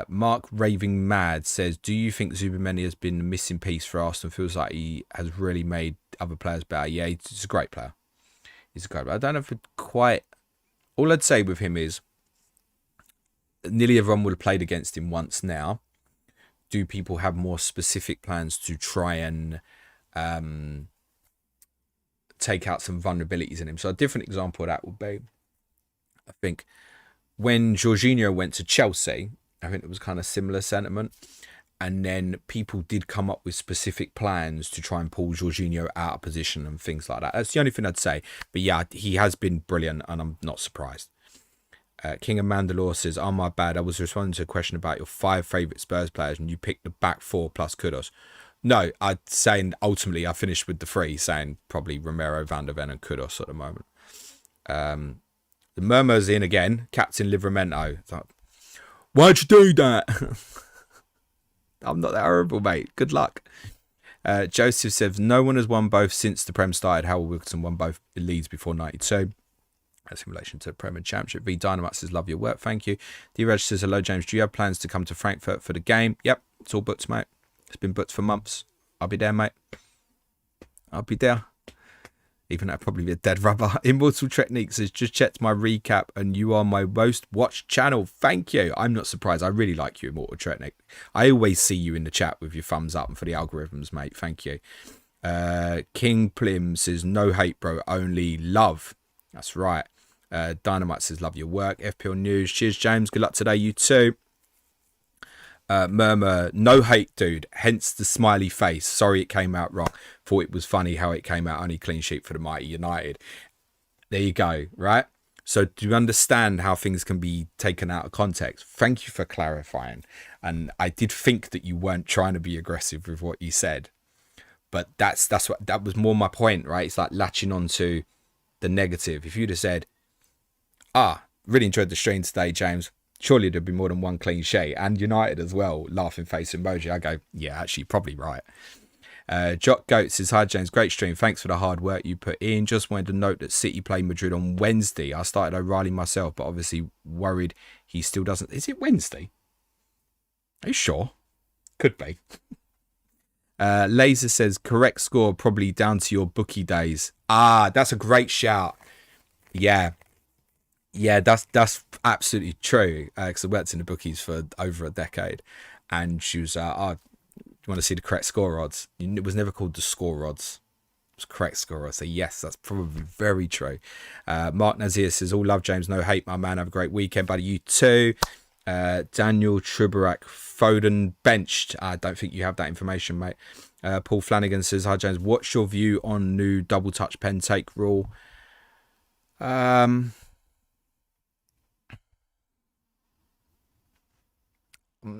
Mark Raving Mad says, do you think Zubimendi has been the missing piece for Arsenal? Feels like he has really made other players better. Yeah, he's a great player. He's a great player. I don't know if it quite... All I'd say with him is nearly everyone would have played against him once now. Do people have more specific plans to try and take out some vulnerabilities in him? So a different example of that would be, I think, when Jorginho went to Chelsea, I think it was kind of similar sentiment. And then people did come up with specific plans to try and pull Jorginho out of position and things like that. That's the only thing I'd say. But yeah, he has been brilliant and I'm not surprised. King of Mandalore says, oh my bad, I was responding to a question about your 5 favourite Spurs players and you picked the back 4 plus Kudos. No, I'd say ultimately I finished with the 3, saying probably Romero, Van der Ven and Kudos at the moment. The murmur's in again. Captain Livramento. Like, why'd you do that? I'm not that horrible, mate. Good luck. Joseph says, no one has won both since the Prem started. Howell Wilkinson won both leads before 92. That's in relation to the Premier Championship. V Dynamite says, love your work, thank you. D-Reg says, hello James, do you have plans to come to Frankfurt for the game? Yep, it's all booked, mate. It's been booked for months. I'll be there, mate. I'll be there. Even though I'd probably be a dead rubber. Immortal Technique says, just checked my recap and you are my most watched channel. Thank you. I'm not surprised. I really like you, Immortal Technique. I always see you in the chat with your thumbs up and for the algorithms, mate. Thank you. King Plim says, no hate, bro. Only love. That's right. Dynamite says, love your work. FPL News. Cheers, James. Good luck today. You too. Murmur, no hate, dude. Hence the smiley face. Sorry it came out wrong. Thought it was funny how it came out only clean sheet for the mighty United. There you go, right? So do you understand how things can be taken out of context? Thank you for clarifying. And I did think that you weren't trying to be aggressive with what you said. But that was more my point, right? It's like latching onto the negative. If you'd have said, really enjoyed the stream today, James. Surely there'd be more than one clean sheet. And United as well. Laughing face emoji. I go, yeah, actually, probably right. Jock Goat says, hi, James. Great stream. Thanks for the hard work you put in. Just wanted to note that City play Madrid on Wednesday. I started O'Reilly myself, but obviously worried he still doesn't. Is it Wednesday? Are you sure? Could be. Laser says, correct score probably down to your bookie days. That's a great shout. Yeah, that's absolutely true. Because I worked in the bookies for over a decade, and she was, do you want to see the correct score odds? It was never called the score odds. It was correct score odds. So yes, that's probably very true. Mark Nazir says, all love, James. No hate, my man. Have a great weekend, buddy. You too. Daniel Tribarak, Foden benched. I don't think you have that information, mate. Paul Flanagan says, hi, James. What's your view on new double touch pen take rule?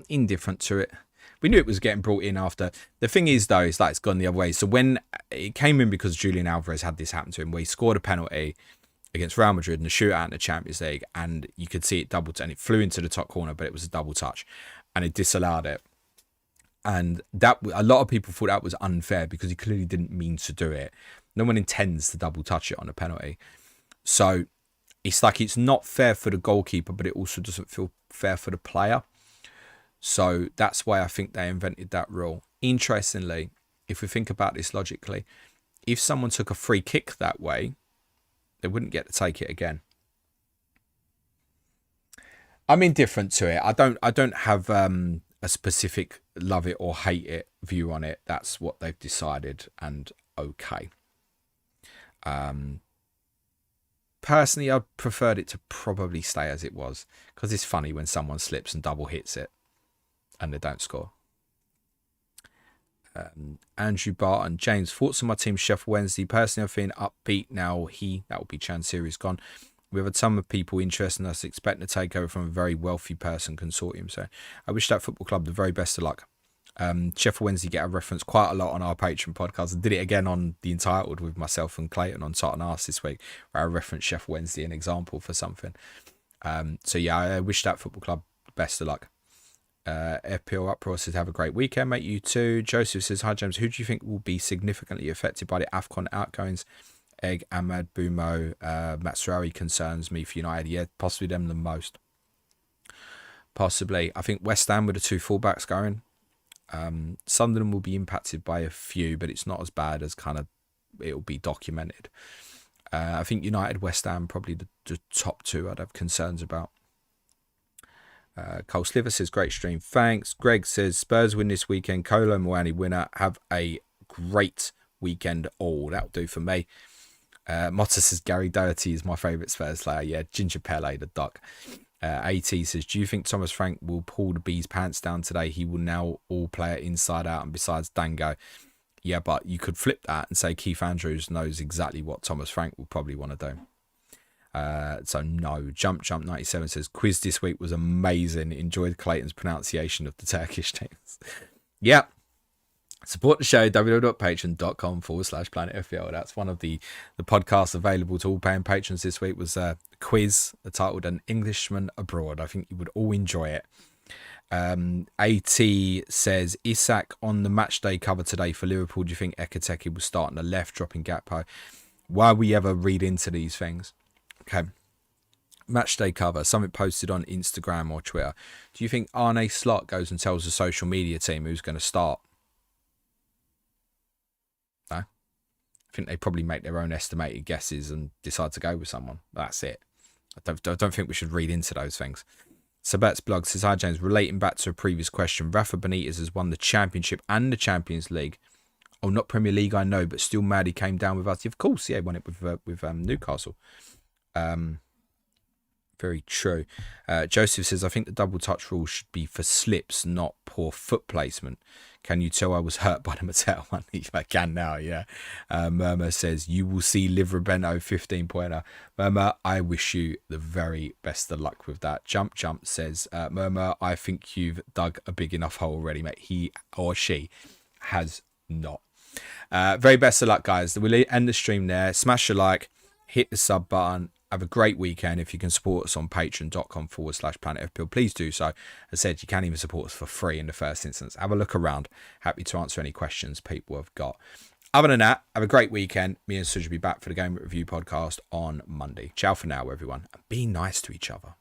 Indifferent to it. We knew it was getting brought in after. The thing is, though, it's like it's gone the other way. So when it came in because Julian Alvarez had this happen to him, where he scored a penalty against Real Madrid in the shootout in the Champions League, and you could see it and it flew into the top corner, but it was a double touch, and it disallowed it. And that a lot of people thought that was unfair because he clearly didn't mean to do it. No one intends to double touch it on a penalty. So it's like it's not fair for the goalkeeper, but it also doesn't feel fair for the player. So that's why I think they invented that rule. Interestingly, if we think about this logically, if someone took a free kick that way, they wouldn't get to take it again. I'm indifferent to it. I don't have a specific love it or hate it view on it. That's what they've decided, and okay. Personally, I preferred it to probably stay as it was, because it's funny when someone slips and double hits it and they don't score. Andrew Barton, James, thoughts on my team Sheffield Wednesday. Personally, I'm feeling upbeat now. That will be Chansiri's gone. We have a ton of people interested in us, expecting to take over from a very wealthy person consortium. So I wish that football club the very best of luck. Sheffield Wednesday get a reference quite a lot on our Patreon podcast. I did it again on the Entitled with myself and Clayton on Tottenham Arse this week, where I referenced Sheffield Wednesday an example for something. So yeah, I wish that football club the best of luck. FPL Uproar says, have a great weekend, mate. You too. Joseph says, hi, James. Who do you think will be significantly affected by the AFCON outgoings? Egg, Ahmad, Bumo, Matsurawi concerns me for United. Yeah, possibly them the most. Possibly. I think West Ham with the two fullbacks going. Some of them will be impacted by a few, but it's not as bad as kind of it'll be documented. I think United, West Ham, probably the top two I'd have concerns about. Cole Sliver says, great stream, thanks. Greg says, Spurs win this weekend. Kolo Muani winner. Have a great weekend all. That'll do for me. Motta says, Gary Doherty is my favourite Spurs player. Yeah, Ginger Pele, the duck. AT says, do you think Thomas Frank will pull the bee's pants down today? He will now all play it inside out, and besides Dango. Yeah, but you could flip that and say Keith Andrews knows exactly what Thomas Frank will probably want to do. So no. Jump 97 says, quiz this week was amazing. Enjoyed Clayton's pronunciation of the Turkish teams. Yep. Support the show, www.patreon.com/planetfpl. That's one of the podcasts available to all paying patrons this week was a quiz titled An Englishman Abroad. I think you would all enjoy it. AT says, Isak on the match day cover today for Liverpool. Do you think Ekateke will start on the left, dropping Gakpo? Why we ever read into these things? Okay. Match day cover, something posted on Instagram or Twitter. Do you think Arne Slot goes and tells the social media team who's going to start? No. I think they probably make their own estimated guesses and decide to go with someone. That's it. I don't think we should read into those things. Sabet's blog says, hi James, relating back to a previous question, Rafa Benitez has won the Championship and the Champions League. Oh, not Premier League, I know, but still mad he came down with us. Of course, yeah, he won it with Newcastle. Very true. Joseph says, I think the double touch rule should be for slips, not poor foot placement. Can you tell I was hurt by the Mattel one? I can now, yeah. Murmur says, you will see Livrabento 15-pointer. Murmur, I wish you the very best of luck with that. Jump says, Murmur, I think you've dug a big enough hole already, mate. He or she has not. Very best of luck, guys. We'll end the stream there. Smash a like, hit the sub button. Have a great weekend. If you can support us on patreon.com/planetfpl, please do so. As I said, you can even support us for free in the first instance. Have a look around. Happy to answer any questions people have got. Other than that, have a great weekend. Me and Suj will be back for the Game Review podcast on Monday. Ciao for now, everyone. And be nice to each other.